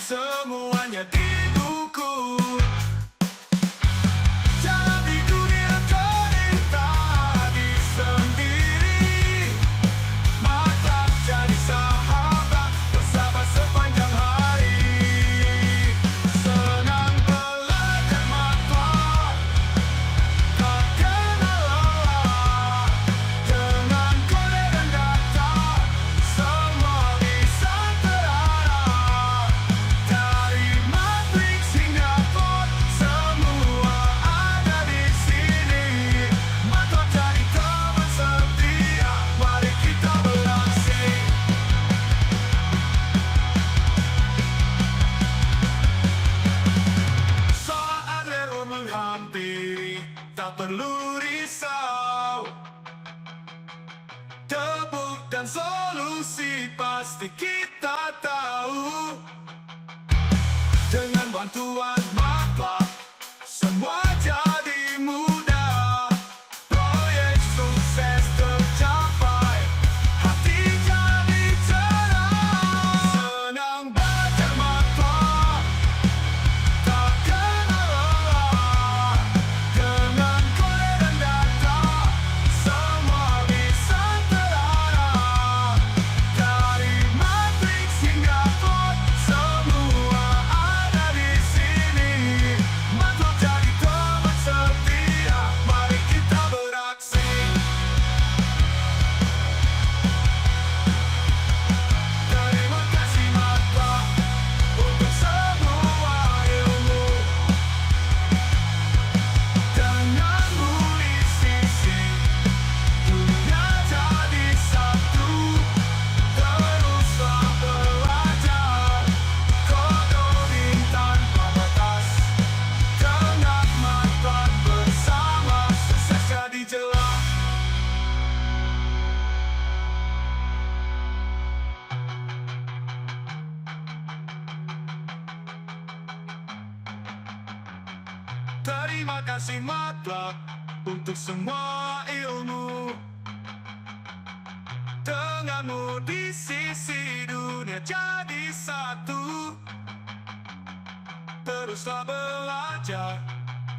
semuanya diukur. Jadi dunia coding tadi sendiri. MATLAB jadi sahabat bersama sepanjang hari. Senang belajar MATLAB, tak kenal lelah. Dengan kode dan data, semua bisa terarah. Dari matriks hingga plot, semua ada di sini. MATLAB jadi teman setia, mari kita beraksi. Saat error menghampiri, tak perlu risau. Debug dan solusi pasti kita tahu. Dengan bantuan MATLAB, semua jadi mudah. Proyek Terima kasih Matlab untuk semua ilmu. Denganmu di sisi dunia jadi satu. Teruslah belajar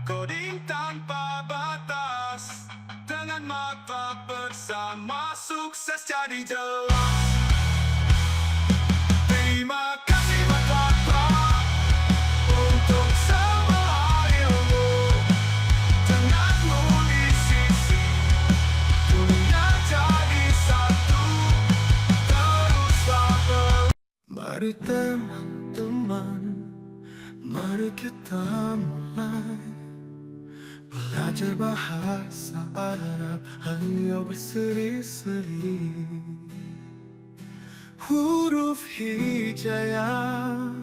coding tanpa batas. Dengan Matlab bersama sukses jadi jelas. Terima kasih Matlab untuk semua ilmu. Denganmu di sisi dunia jadi satu. Teruslah belajar. Mari teman-teman, mari kita mulai belajar bahasa Arab hanya berseri-seri. Huruf hijayah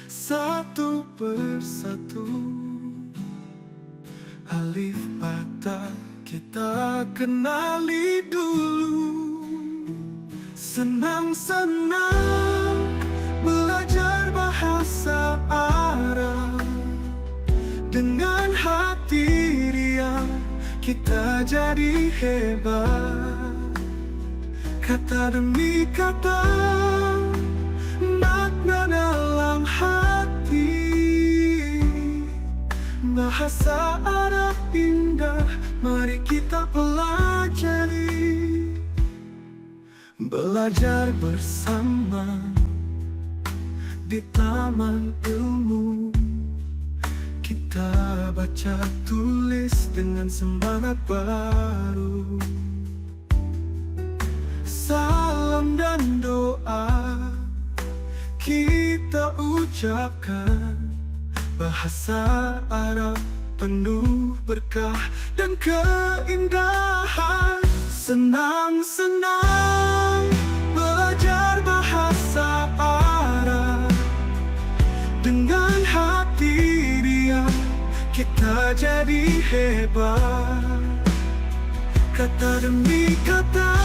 satu persatu. Alif bata kita kenali dulu. Senang-senang belajar bahasa Arab. Dengan hati riang kita jadi hebat. Kata demi kata, makna dalam hati. Bahasa Arab indah, mari kita pelajari. Belajar bersama di taman ilmu. Kita baca tulis dengan semangat baru. Salam dan doa kita ucapkan. Bahasa Arab penuh berkah dan keindahan. Senang-senang belajar bahasa Arab. Dengan hati riang kita jadi hebat. Kata demi kata,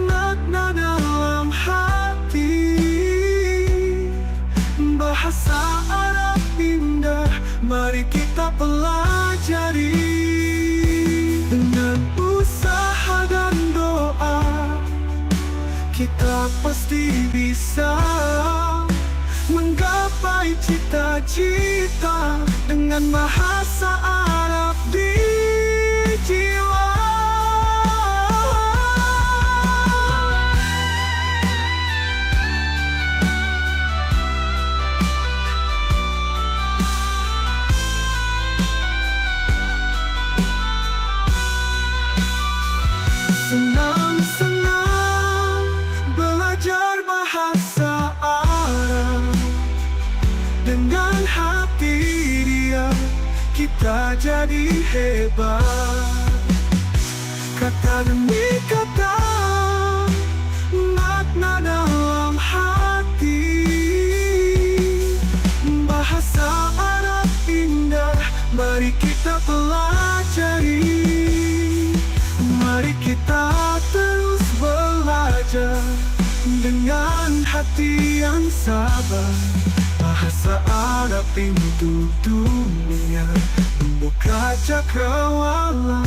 makna dalam hati. Bahasa Arab indah, mari kita pelajari. Dengan usaha dan doa, kita pasti bisa menggapai cita-cita. Dengan bahasa Arab di jiwa. Senang-senang belajar bahasa Arab. Dengan hati dia kita jadi hebat. Kata demi kata, makna dalam hati. Bahasa Arab indah, mari kita pelajari. Mari kita terus belajar dengan hati yang sabar. Bahasa Arab pintu dunia, membuka cakrawala.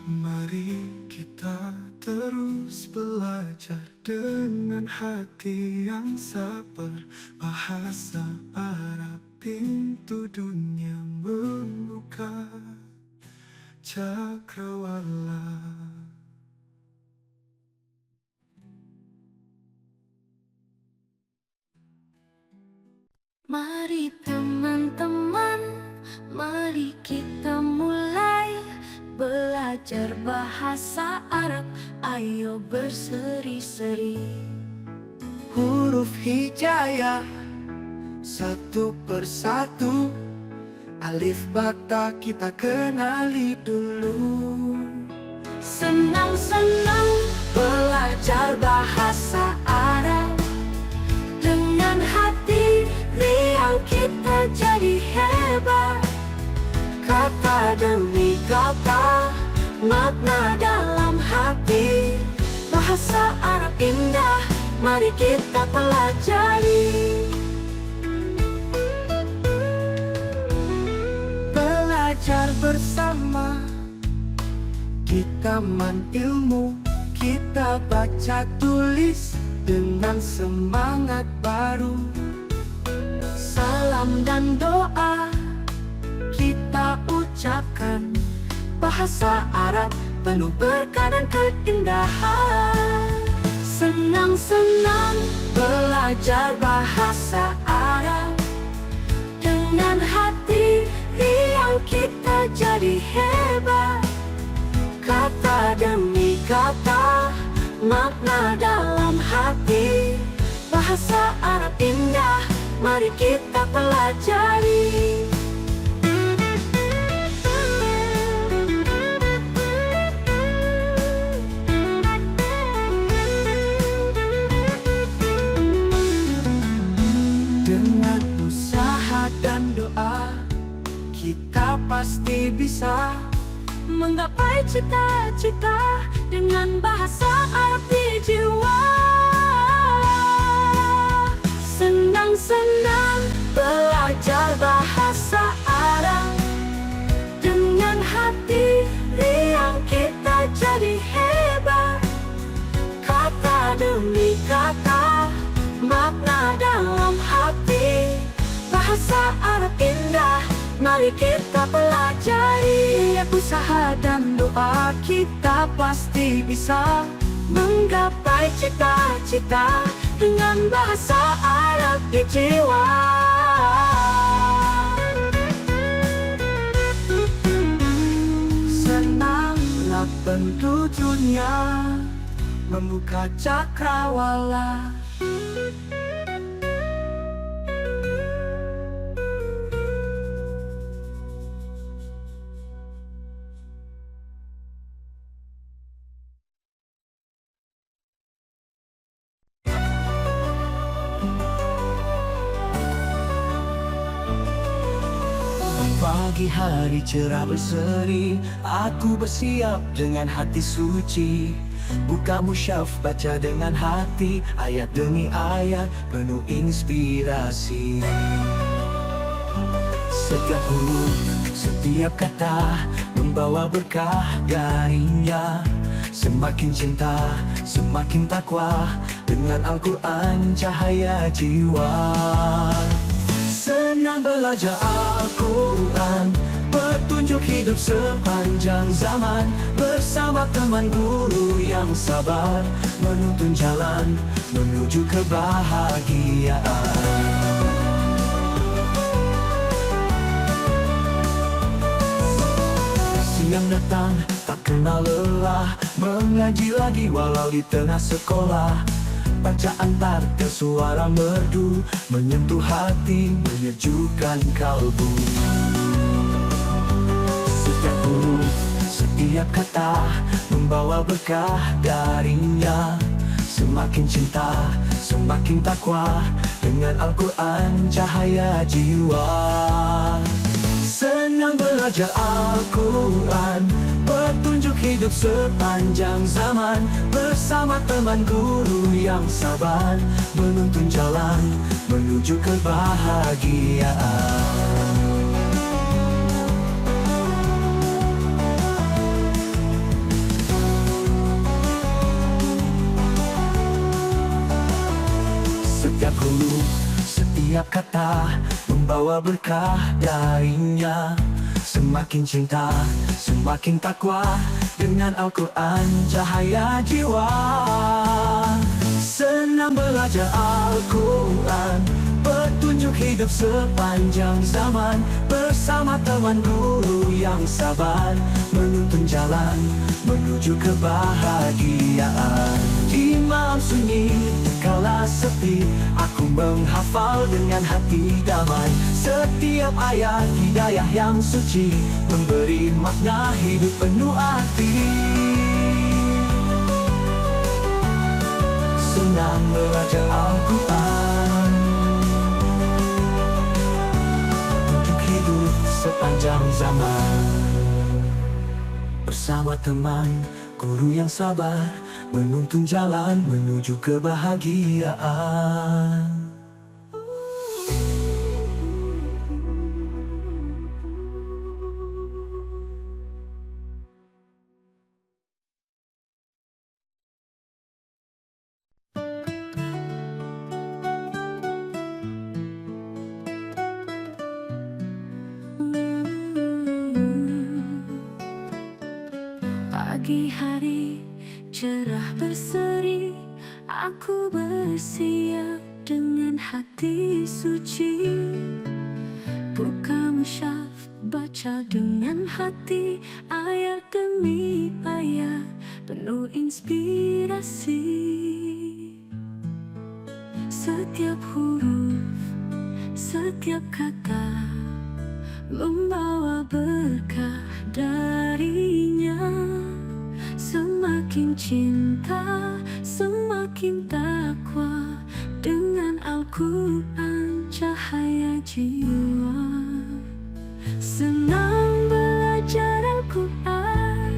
Mari kita terus belajar dengan hati yang sabar. Bahasa Arab pintu dunia, membuka cakrawala. Mari teman-teman, mari kita mulai belajar bahasa Arab, ayo berseri-seri. Huruf hijayah satu persatu. Alif bata kita kenali dulu. Senang-senang belajar bahasa Arab. Dengan hati riang kita jadi hebat. Kata demi kata, makna dalam hati. Bahasa Arab indah, mari kita pelajari. Belajar bersama, kita ilmu, kita baca tulis dengan semangat baru. Salam dan doa kita ucapkan. Bahasa Arab penuh berkah dan keindahan. Senang-senang belajar bahasa Arab. Dengan hati riang kita jadi hebat. Kata demi kata, makna dalam hati. Bahasa Arab indah, mari kita pelajari. Dengan usaha dan doa, kita pasti bisa Menggapai cita-cita dengan bahasa Arab di jiwa. Senang-senang belajar bahasa Arab. Dengan hati riang kita jadi hebat. Kata demi kata, makna dalam hati. Bahasa Arab indah, mari kita pelajari. usaha dan doa, kita pasti bisa menggapai cita-cita dengan bahasa Arab di jiwa. Senanglah bentuk dunia membuka cakrawala. Pagi hari cerah berseri, aku bersiap dengan hati suci. Buka musyaf, baca dengan hati, ayat demi ayat penuh inspirasi. Setiap huruf, setiap kata membawa berkah darinya. Semakin cinta, semakin takwa, dengan Al-Quran cahaya jiwa. Senang belajar Al-Quran, petunjuk hidup sepanjang zaman. Bersama teman guru yang sabar, menuntun jalan menuju kebahagiaan. Siang datang tak kenal lelah, mengaji lagi walau di tengah sekolah. Bacaan tartil suara merdu, menyentuh hati, menyejukkan kalbu. Setiap huruf, setiap kata membawa berkah darinya. Semakin cinta, semakin takwa, dengan Al-Quran cahaya jiwa. Senang belajar Al-Quran, petunjuk hidup sepanjang zaman. Bersama teman guru yang sabar, menuntun jalan menuju kebahagiaan. Setiap huruf, setiap kata membawa berkah darinya. Semakin cinta, semakin takwa, dengan Al-Quran cahaya jiwa. Senang belajar Al-Quran, petunjuk hidup sepanjang zaman. Bersama teman guru yang sabar, menuntun jalan menuju kebahagiaan. Di malam sunyi, kala sepi, aku menghafal dengan hati damai. Setiap ayat hidayah yang suci memberi makna hidup penuh arti. Senang belajar Al-Quran untuk hidup sepanjang zaman. Bersama teman, guru yang sabar menuntun jalan menuju kebahagiaan. Pagi hari cerah berseri, aku bersiap dengan hati suci. Buka musyaf, baca dengan hati, ayat demi ayat penuh inspirasi. Setiap huruf, setiap kata membawa berkah darinya. Semakin cinta, semakin takwa, dengan Al-Quran cahaya jiwa. Senang belajar Al-Quran,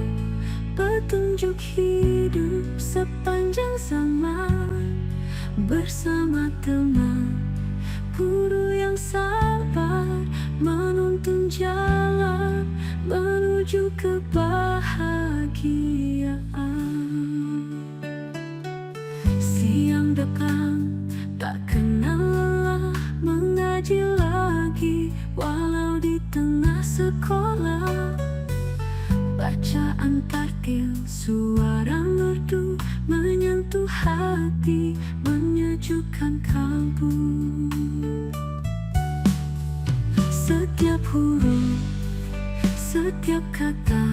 petunjuk hidup sepanjang zaman. Bersama teman, guru yang sabar menuntun jalan menuju kebahagiaan. Siang depan tak kenal lelah, mengaji lagi walau di tengah sekolah. Bacaan tartil, suara merdu menyentuh hati, menyejukkan kalbu. Setiap huruf, setiap kata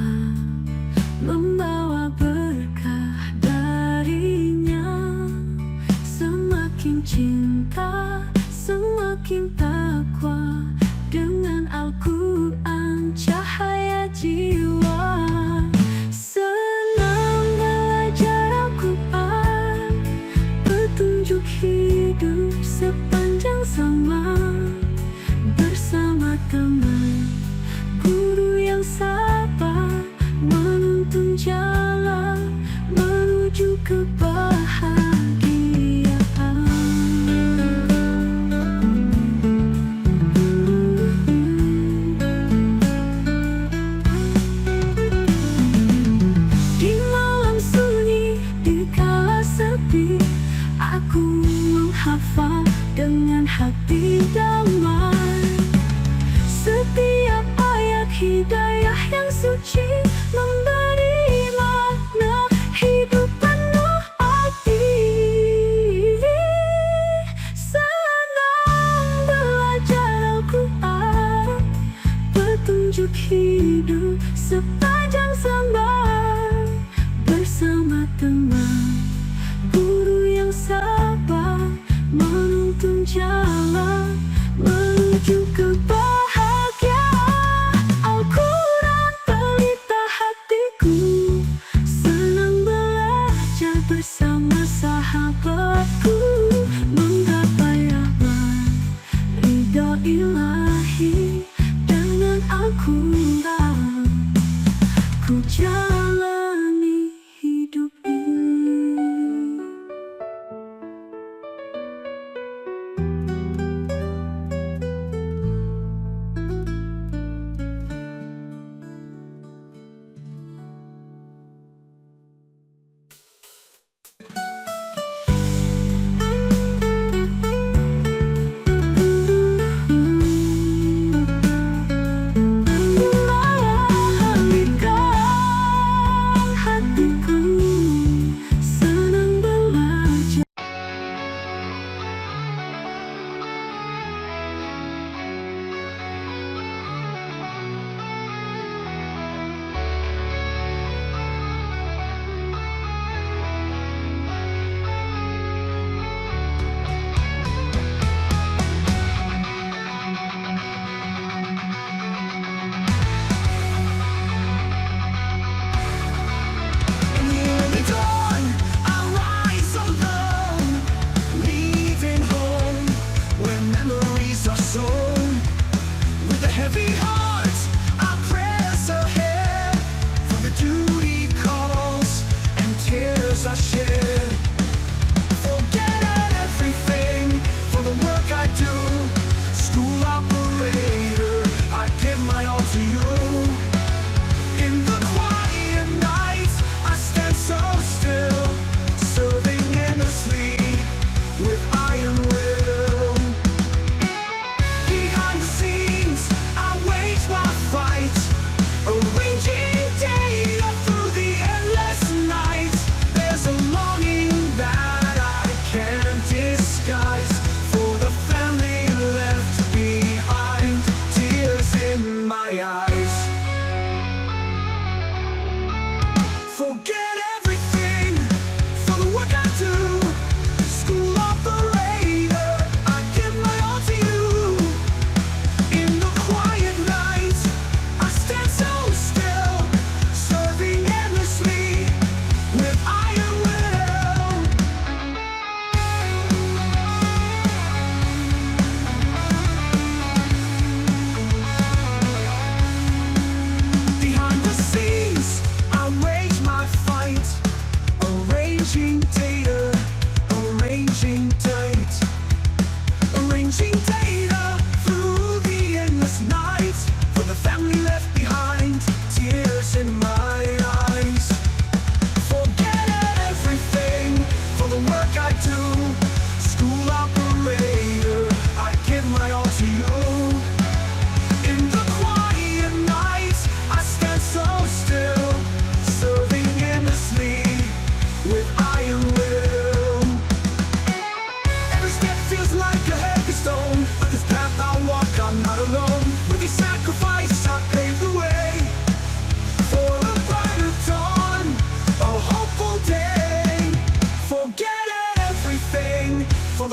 membawa berkah darinya. Semakin cinta, semakin takwa, dengan Al-Quran cahaya jiwa. Senang belajar Al-Quran, petunjuk hidup sepanjang zaman. Bersama teman, guru yang sabar menuntun jalan menuju kebahagiaan. Di malam sunyi, di kala sepi, aku menghafal dengan hati damai. Setiap ayat hidayah yang suci memberi makna hidup penuh arti. Senang belajar Al-Quran, petunjuk hidup sepanjang zaman. Bersama teman, guru yang sabar menuntun jalan menuju kebahagiaan. Al-Quran pelita hatiku, senang belajar bersama sahabatku, menggapai rahmat ridha ilahi dengan Al-Quran. Ku jalani hidup ini.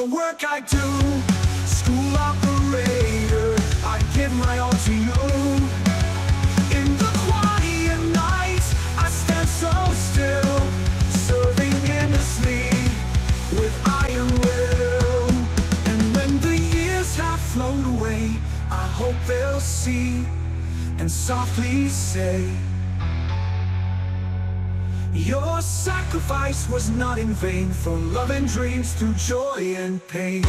the work I do. School operator, I give my all to you. In the quiet nights, I stand so still, serving endlessly with iron will. And when the years have flown away, I hope they'll see and softly say, your sacrifice was not in vain, for love and dreams through joy and pain.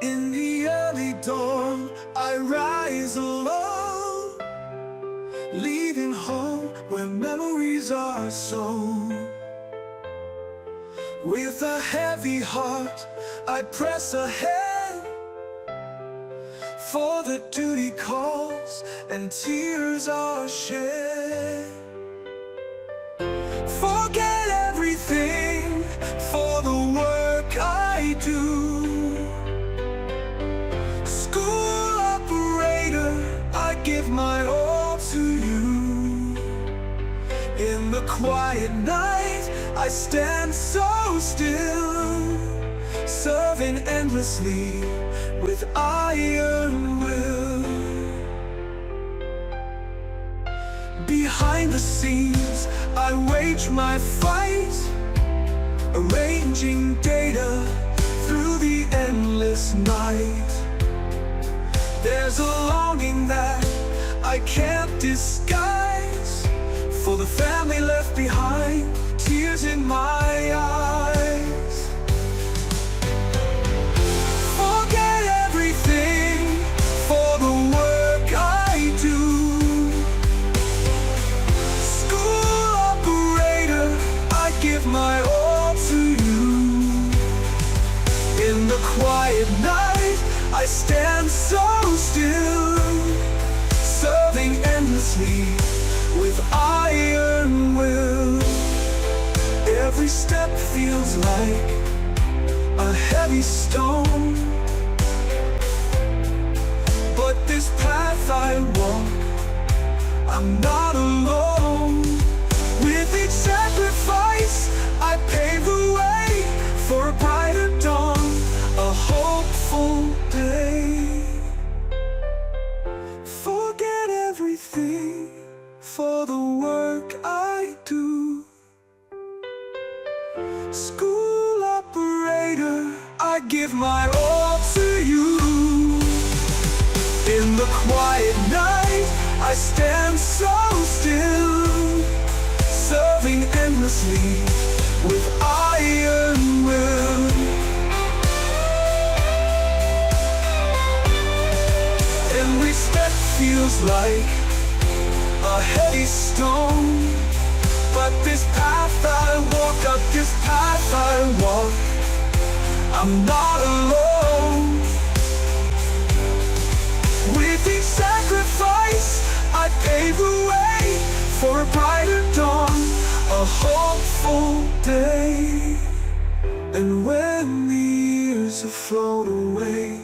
In the early dawn, I rise alone, leaving home where memories are sown. With a heavy heart, I press ahead, for the duty calls and tears are shed. Forget everything for the work I do. Give my all to you. In the quiet night, I stand so still, serving endlessly with iron will. Behind the scenes, I wage my fight, arranging data through the endless night. There's a longing that I can't disguise, for the family left behind, tears in my eyes. Forget everything for the work I do. School operator, I give my all to you. In the quiet night, I stand so still, serving endlessly with iron will. Every step feels like a heavy stone, but this path I walk, I'm not alone. With each sacrifice, I pave the way for a brighter dawn, a hopeful day. Forget everything for the work I do. School operator, I give my all to you. In the quiet night, I stand so still, serving endlessly with iron will. Every step feels like a heavy stone, but this path I walk, up this path I walk, I'm not alone. With each sacrifice, I pave the way for a brighter dawn, a hopeful day. And when the years have flown away,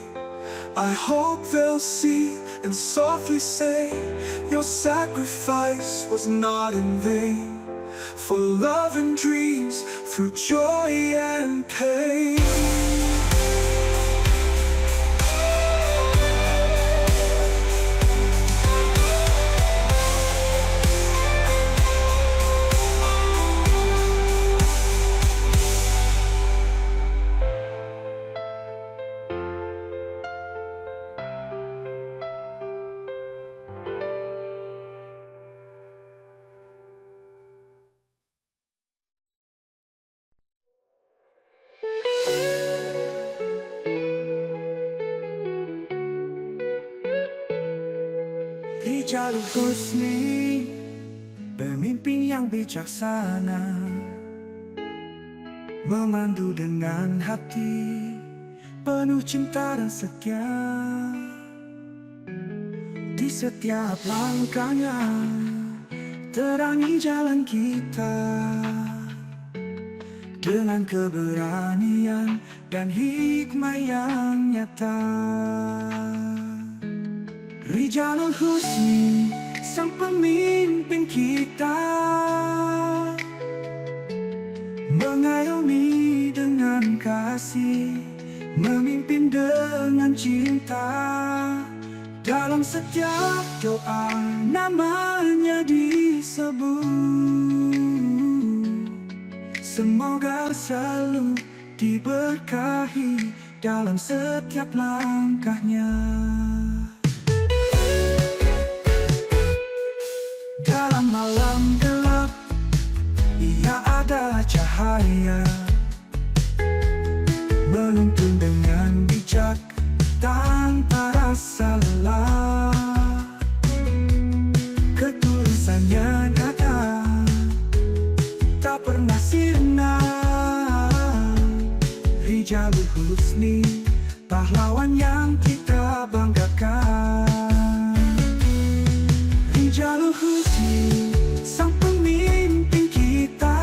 I hope they'll see and softly say, your sacrifice was not in vain, for love and dreams through joy and pain. Di jalur resmi Pemimpin yang bijaksana, memandu dengan hati penuh cinta dan setia. Di setiap langkahnya terangi jalan kita dengan keberanian dan hikmah yang nyata. Rijalul Husni, sang pemimpin kita, mengayomi dengan kasih, memimpin dengan cinta. Dalam setiap doa namanya disebut. Semoga selalu diberkahi dalam setiap langkahnya. Dalam malam gelap, ia ada cahaya, menuntun dengan bijak tanpa rasa lelah. Ketulusannya nyata, tak pernah sirna. Rijalul Husni, pahlawan yang kita banggakan. Rijalul Husni, sang pemimpin kita,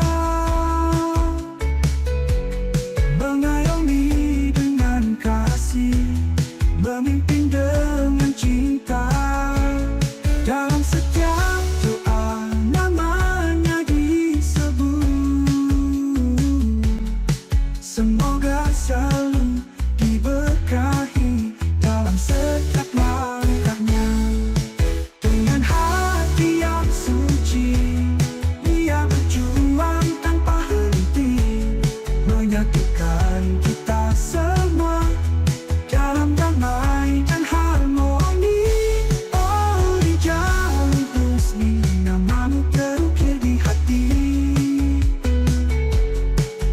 mengayomi dengan kasih, memimpin dengan cinta. Dalam setiap doa namanya disebut. Semoga selalu diberkahi dalam setiap langkahnya. Dengan hati yang suci, ia berjuang tanpa henti, menyatukan kita semua dalam damai dan harmoni. Oh, Rijalul Husni, namamu terukir di hati,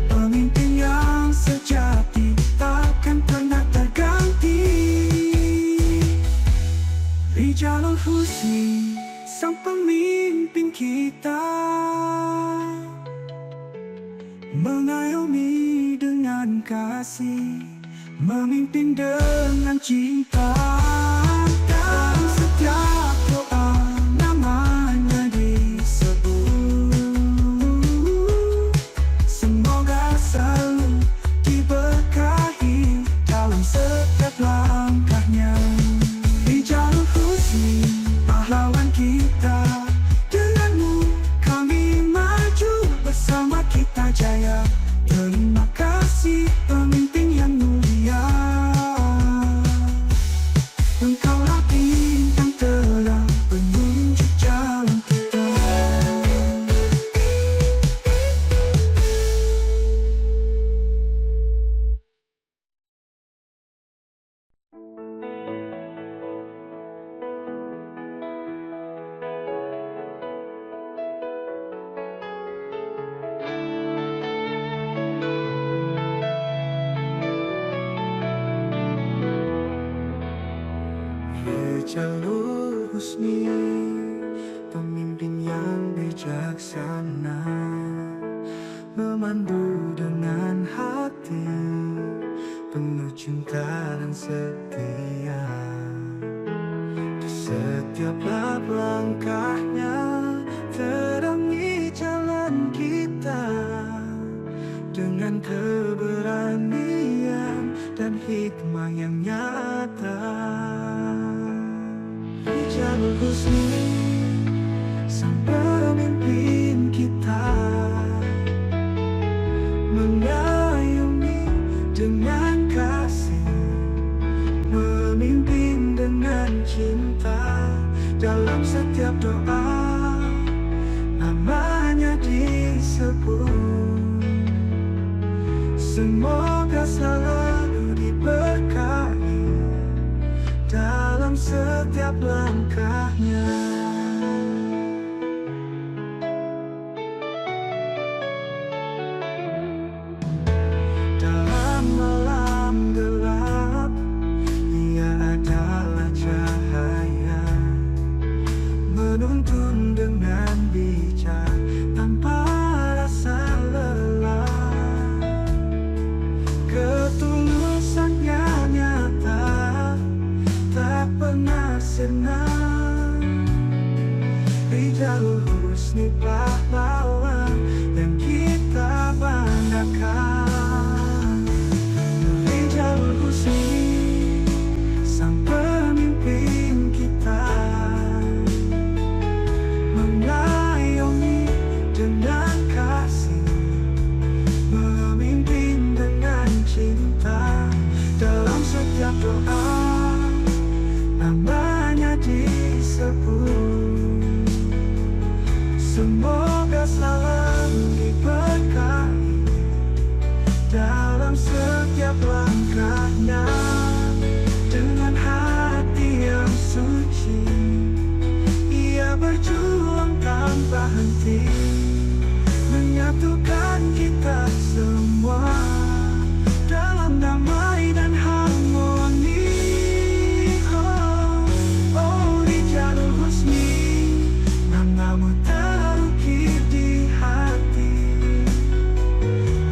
pemimpin yang sejati takkan pernah terganti. Rijalul Husni, sang pemimpin kita, mengayomi dengan kasih, memimpin dengan cinta. Dalam setiap doa namanya disebut. Semoga selalu diberkahi dalam setiap langkahnya. Rijalul Husni, pahlawan kita, denganmu kami maju, bersama kita jaya. Terima kasih pemimpin yang mulia, engkaulah bintang terang penunjuk jalan kita. Rijalul Husni, pemimpin yang bijaksana, memandu dengan hati penuh cinta dan setia. Di setiap langkahnya terangi jalan kita dengan keberanian dan hikmah yang nyata. Rijalul Husni, sang pemimpin kita, mengayomi dengan kasih, memimpin dengan cinta. Dalam setiap doa namanya disebut. Semoga selalu diberkahi dalam setiap langkahnya. Dalam malam gelap, ia adalah cahaya, menuntun dengan bijak Jalur husni pahlawan yang kita banggakan. Dari jalur husni sang pemimpin kita, mengayomi dengan kasih, memimpin dengan cinta. Dalam setiap doa namanya disebut. Semoga selalu diberkahi dalam setiap langkahnya. Dengan hati yang suci, ia berjuang tanpa henti, menyatukan kita semua dalam damai dan harmoni. Oh, oh, di jalur husni namamu terukir di hati,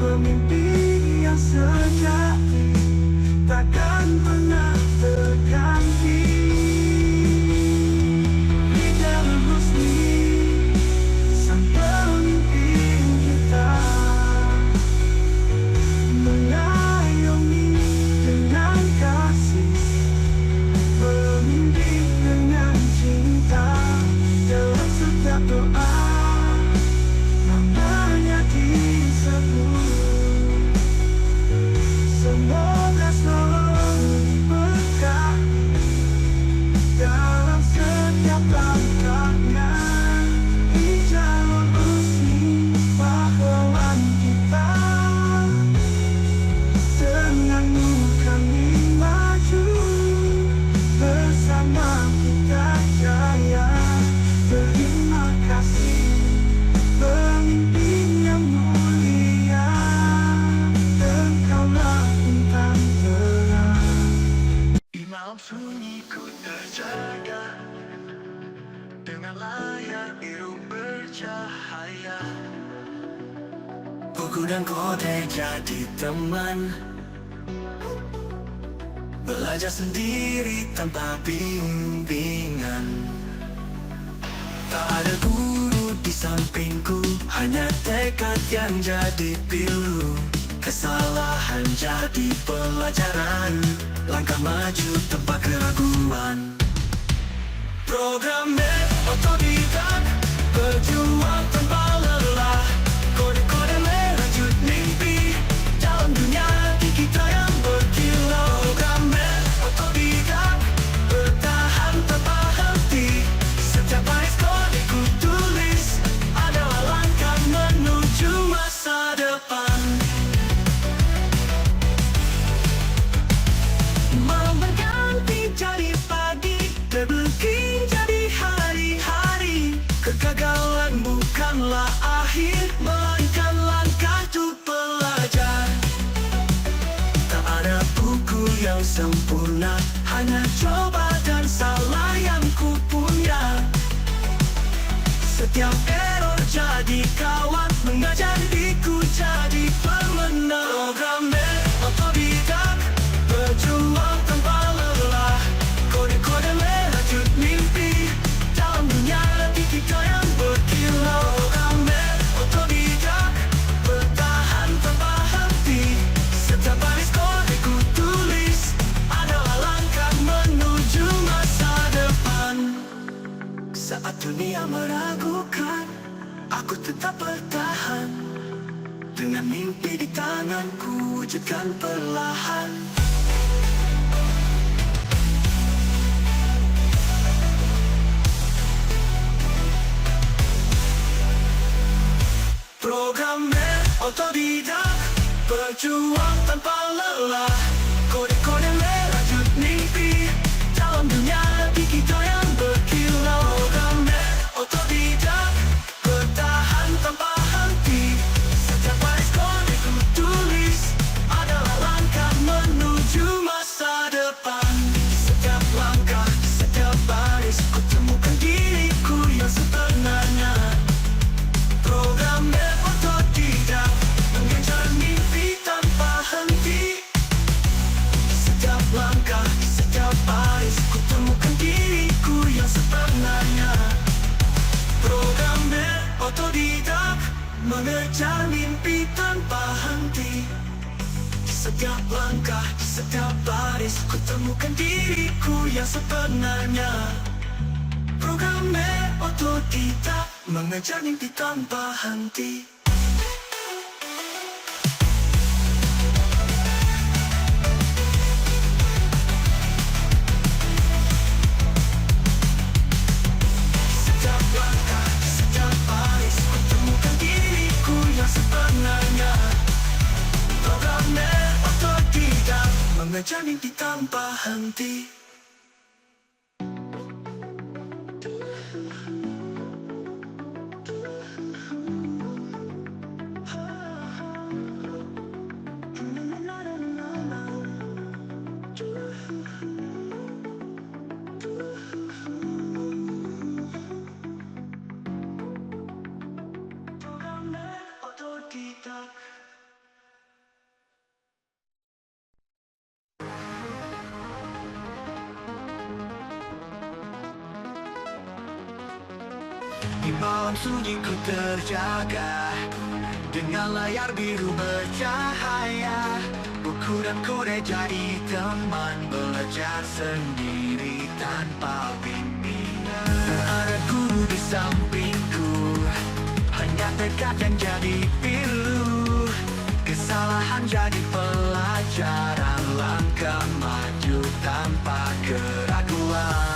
pemimpin yang sejati takkan pernah terganti. Di jalur husni sang pemimpin kita, mengayomi dengan kasih, memimpin dengan cinta. Dalam setiap doa namanya disebut. Semoga selalu diberkahi dalam setiap langkahnya. Di jalur husni pahlawan kita, denganmu kami maju, bersama kita jaya. Terima kasih pemimpin yang mulia, engkaulah bintang terang. Imam sunyi ku terjaga dengan layar biru bercahaya. Buku dan kode jadi teman, belajar sendiri tanpa bimbingan. Tak ada guru di sampingku, hanya tekad yang jadi pilu. Kesalahan jadi pelajaran, langkah maju tanpa keraguan. Program otodidak, berjuang tanpa lelah. Kode-kode merajut mimpi dalam dunia kita yang berkilau. Program otodidak, bertahan tanpa henti. Setiap baris kode ku tulis adalah langkah menuju masa depan. Malam berganti jadi pagi, terbelengking jadi hari-hari. Kegagalan bukanlah akhir, melainkan langkah untuk belajar. Tak ada buku yang sempurna, hanya coba dan salah yang ku punya. Setiap error jadi kawan, mengajar diriku jadi pemenang. Program otodidak, berjuang tanpa lelah. Kode-kode merajut mimpi dalam dunia kita yang berkilau. Program otodidak, bertahan tanpa henti. Setiap baris kode ku tulis adalah langkah menuju masa depan. Saat dunia meragukan, aku tetap bertahan. Dengan mimpi di tanganku, wujudkan perlahan. Program otodidak, berjuang tanpa lelah. Kode-kode merajut mimpi dalam dunia kita yang berkilau. Program otodidak, bertahan tanpa henti. Setiap baris kode ku tulis adalah langkah menuju masa depan. Setiap langkah, setiap baris ku temukan diriku yang sebenarnya. Program otodidak, mengejar mimpi tanpa henti. mengejar mimpi tanpa henti. Di setiap langkah, di setiap baris, ku temukan diriku yang sebenarnya. Programmer otodidak, mengejar mimpi tanpa henti. Setiap langkah, setiap baris, ku temukan diriku yang sebenarnya. Programmer otodidak, mengejar mimpi tanpa henti. Programmer otodidak. Di malam sunyi ku terjaga dengan layar biru bercahaya. Buku dan kode jadi teman, belajar sendiri tanpa bimbingan. Ada guru di sampingku, hanya tekad yang jadi pilu. Kesalahan jadi pelajaran, langkah maju tanpa keraguan.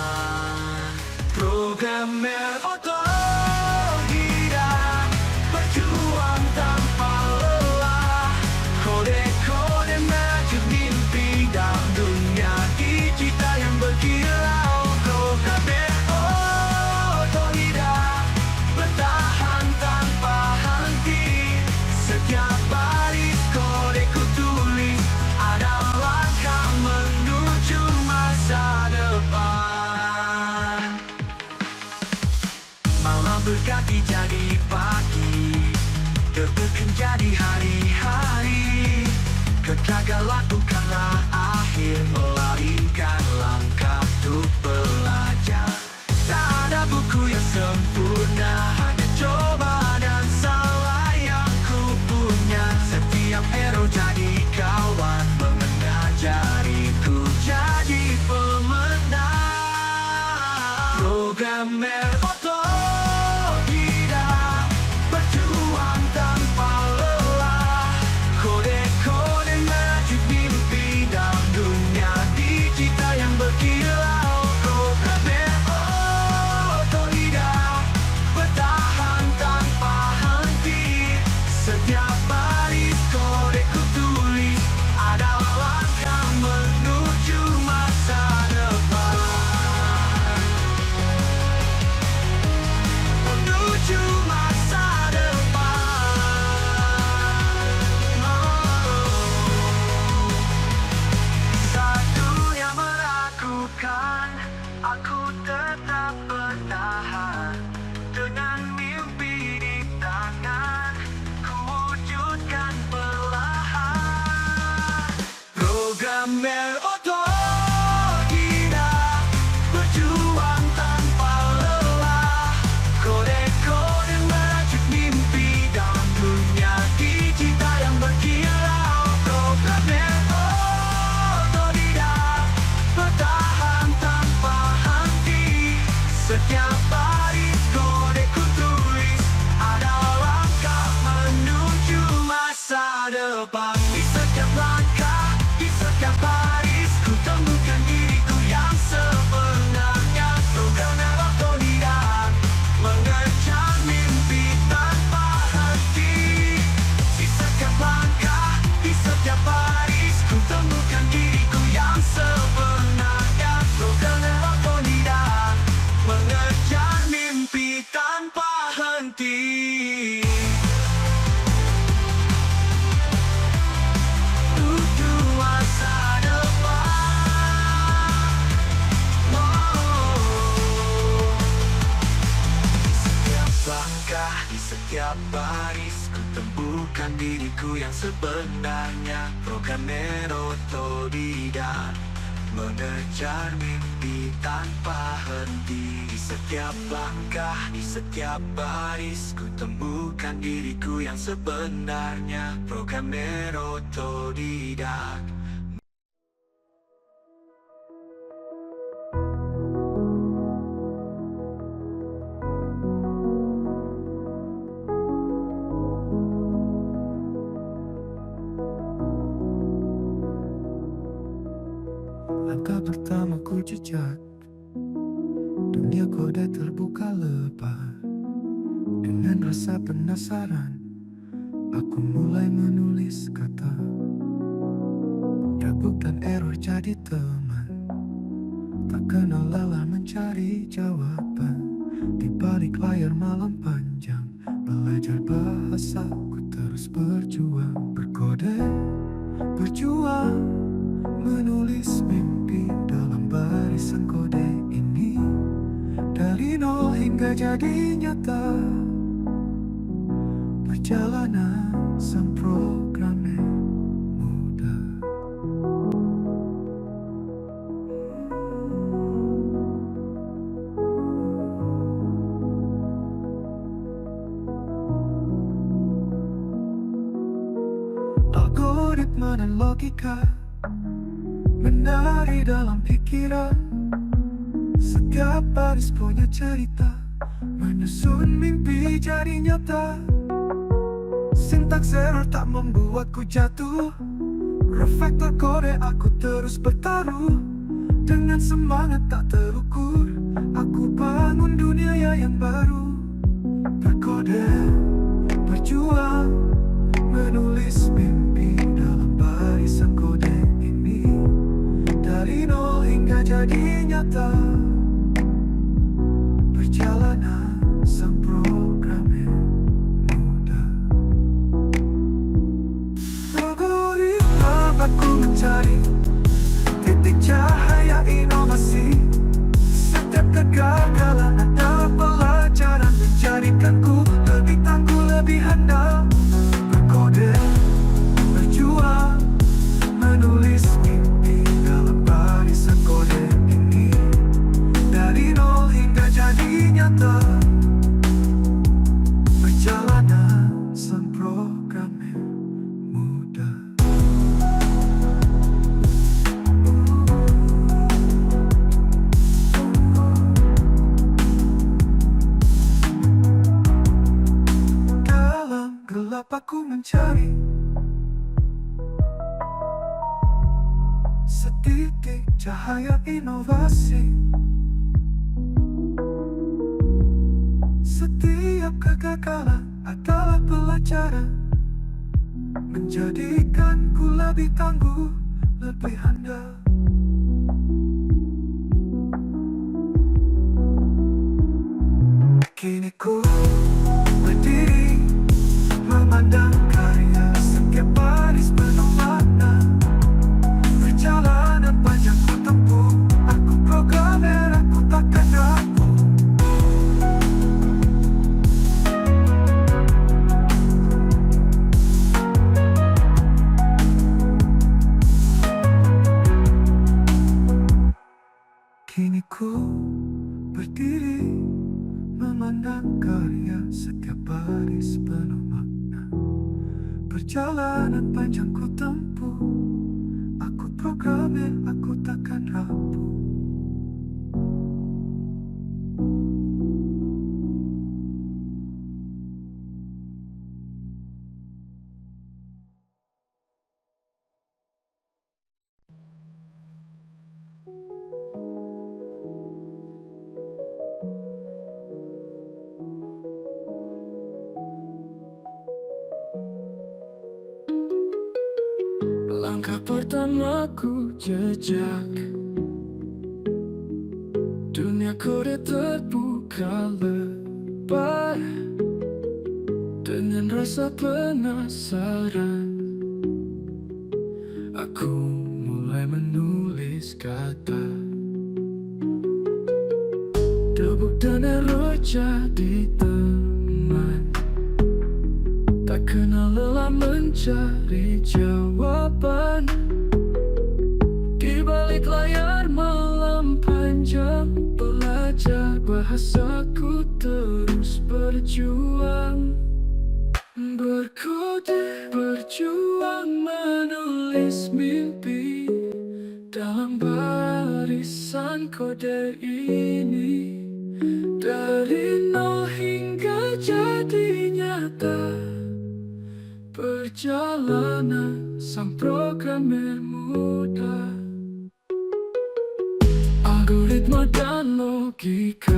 Programmer otodidak, berjuang tanpa lelah. Kode-kode maju mimpi dalam dunia digital yang berkilau. Programmer otodidak, bertahan tanpa henti. Setiap baris kode ku tulis, ada langkah menuju masa depan. Malam berganti jadi pagi, terbitin jadi hari-hari. Kegagalan bukanlah akhir, melainkan langkah untuk belajar. Tak ada buku yang sempurna, hanya coba dan salah yang ku punya. Setiap hero jadi kawan, mengajariku jadi pemenang. Programmer otodidak, berjuang tanpa lelah. Kode-kode maju mimpi dalam dunia digital yang berkilau. Programmer otodidak, bertahan tanpa henti. Setiap baris kode ku tulis, ada langkah menuju masa depan. Menuju masa depan. Saat dunia meragukan, aku tetap bertahan. Dengan mimpi di tangan, ku wujudkan perlahan. Programmer otodidak, berjuang tanpa lelah. Kode-kode merajut mimpi dalam dunia digital yang berkilau. Programmer otodidak, bertahan tanpa henti. Setiap baris kode ku tulis, ada langkah menuju masa depan. Di setiap langkah, di setiap baris, ku temukan diriku yang sebenarnya. Programmer otodidak, mengejar mimpi tanpa henti. Di setiap langkah, di setiap baris, ku temukan diriku yang sebenarnya. Programmer otodidak, mengejar mimpi tanpa henti. Tuju masa depan. Di setiap langkah, di setiap baris, ku temukan diriku yang sebenarnya. Programmer otodidak, Mengejar mimpi tanpa henti. Di setiap langkah, di setiap baris, ku temukan diriku yang sebenarnya. Programmer otodidak. Langkah pertama ku jejak, dunia kode terbuka lebar. Dengan rasa penasaran, aku mulai menulis kata. Debug dan error jadi teman, tak kenal lelah mencari jawaban. Di balik layar malam panjang, belajar bahasa, ku terus berjuang. Berkode, berjuang, menulis mimpi dalam barisan kode ini. Dari nol hingga jadi nyata, perjalanan sang programmer muda. Algoritma dan logika menari dalam pikiran. Setiap baris punya cerita, menyusun mimpi jadi nyata. Sintaks error tak membuatku jatuh. Refaktor kode aku terus bertaruh. Dengan semangat tak terukur, aku bangun dunia yang baru. Berkode, berjuang, menulis mimpi dalam barisan kode ini. Dari nol hingga jadi nyata, perjalanan sang programmer muda. Algoritma aku mencari titik cahaya inovasi. Setiap kegagalan adalah pelajaran, menjadikanku lebih tangguh, lebih handal. Berkode, berjuang, menulis mimpi dalam barisan kode ini. Dari nol hingga jadi nyata, perjalanan sang programmer muda. Dalam gelap aku mencari setitik cahaya inovasi. Setiap kegagalan adalah pelajaran, menjadikanku lebih tangguh, lebih handal. Kini ku berdiri, memandang karya. Setiap baris penuh makna. Perjalanan panjang ku tempuh. Aku programmer, aku takkan rapuh. Kini ku berdiri, memandang karya. Setiap baris penuh makna. Perjalanan panjang ku tempuh. Aku programmer, aku takkan rapuh. Langkah pertama ku jejak, dunia kode terbuka lebar. Dengan rasa penasaran, aku mulai menulis kata. Debug dan error jadi teman, tak kenal lelah mencari jawaban. Di balik layar berjuang, berkutik berjuang menulis mimpi dalam barisan kode ini. Dari nol hingga jadi nyata, perjalanan sang programmer muda. Algoritma dan logika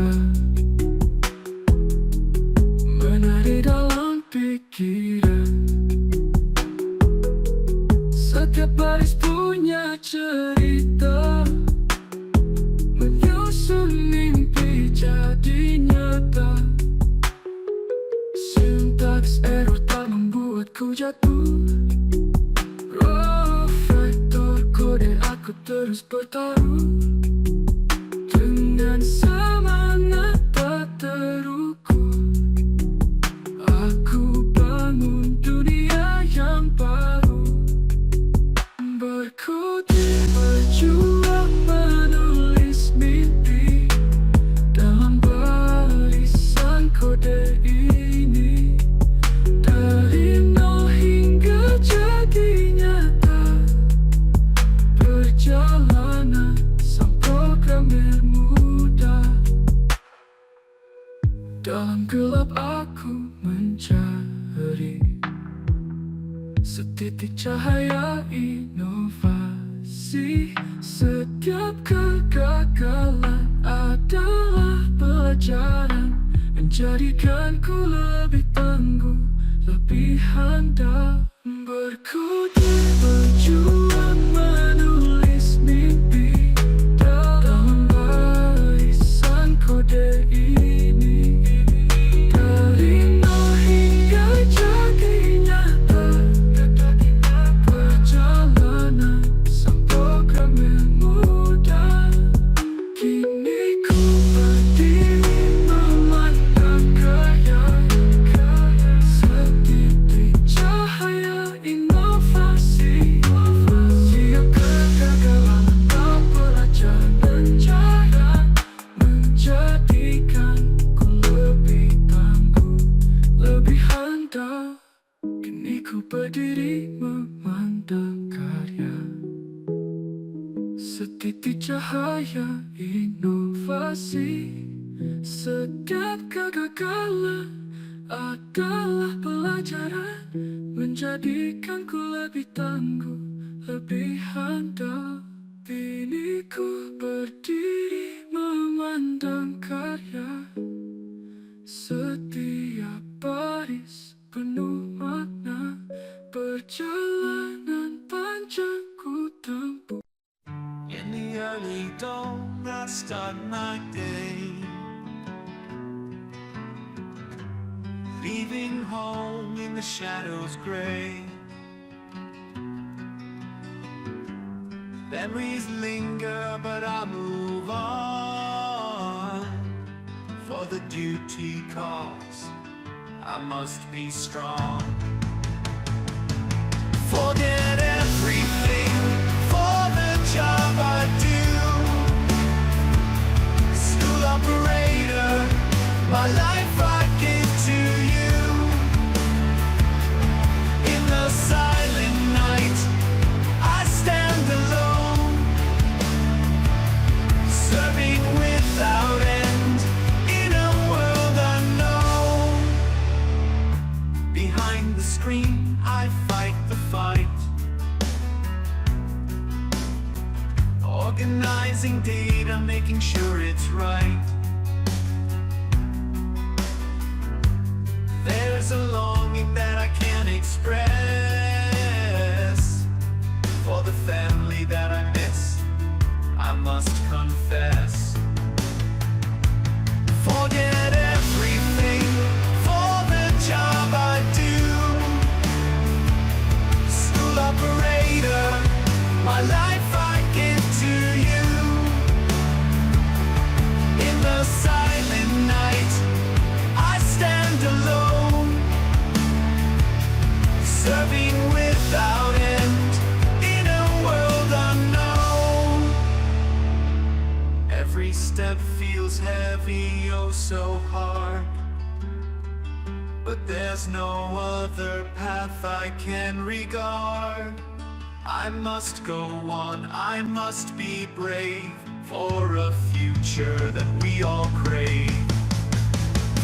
menari dalam pikiran. Setiap baris punya cerita, menyusun mimpi jadi nyata. Sintaks error tak membuatku jatuh. Raw factor kode aku terus bertaruh. Dengan semangat tak terukur, aku bangun dunia yang baru. Berkutik berjuang menulis mimpi dalam barisan kode ini. Dari nol hingga jadi nyata, perjalanan sang programmer muda. Dalam gelap aku mencari setitik cahaya inovasi. Setiap kegagalan adalah pelajaran, menjadikanku lebih tangguh, lebih handal. Berkutik berjuang menulis mimpi dalam barisan kode ini. Dari nol hingga jadi nyata, perjalanan sang programmer muda. Kini ku berdiri memandang karya, setitik cahaya inovasi. Setiap kegagalan adalah pelajaran, menjadikanku lebih tangguh, lebih handal. Kini ku berdiri memandang karya, setitik cahaya inovasi. Setiap kegagalan adalah pelajaran, menjadikanku lebih tangguh, lebih handal. Kini ku berdiri memandang karya, setiap baris penuh makna. Perjalanan panjang ku tempuh. In the early dawn, I start my day, leaving home in the shadows gray. Memories linger, but I move on, for the duty calls, I must be strong. Forget everything for the job I do. School operator, my life I give to you. In the silent night, I stand alone, serving without end in a world unknown. Behind the screen, I fight the fight, organizing data, making sure it's right. There's a longing that I can't express, for the family that I miss, I must confess. Forget everything for the job I do. School operator, my life I give to you. In the silent night, I stand alone, serving without end in a world unknown. Every step feels heavy, oh so hard. there's no other path I can regard. I must go on, I must be brave for a future that we all crave.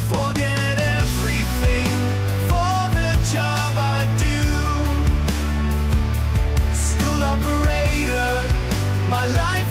Forget everything for the job I do. School operator, my life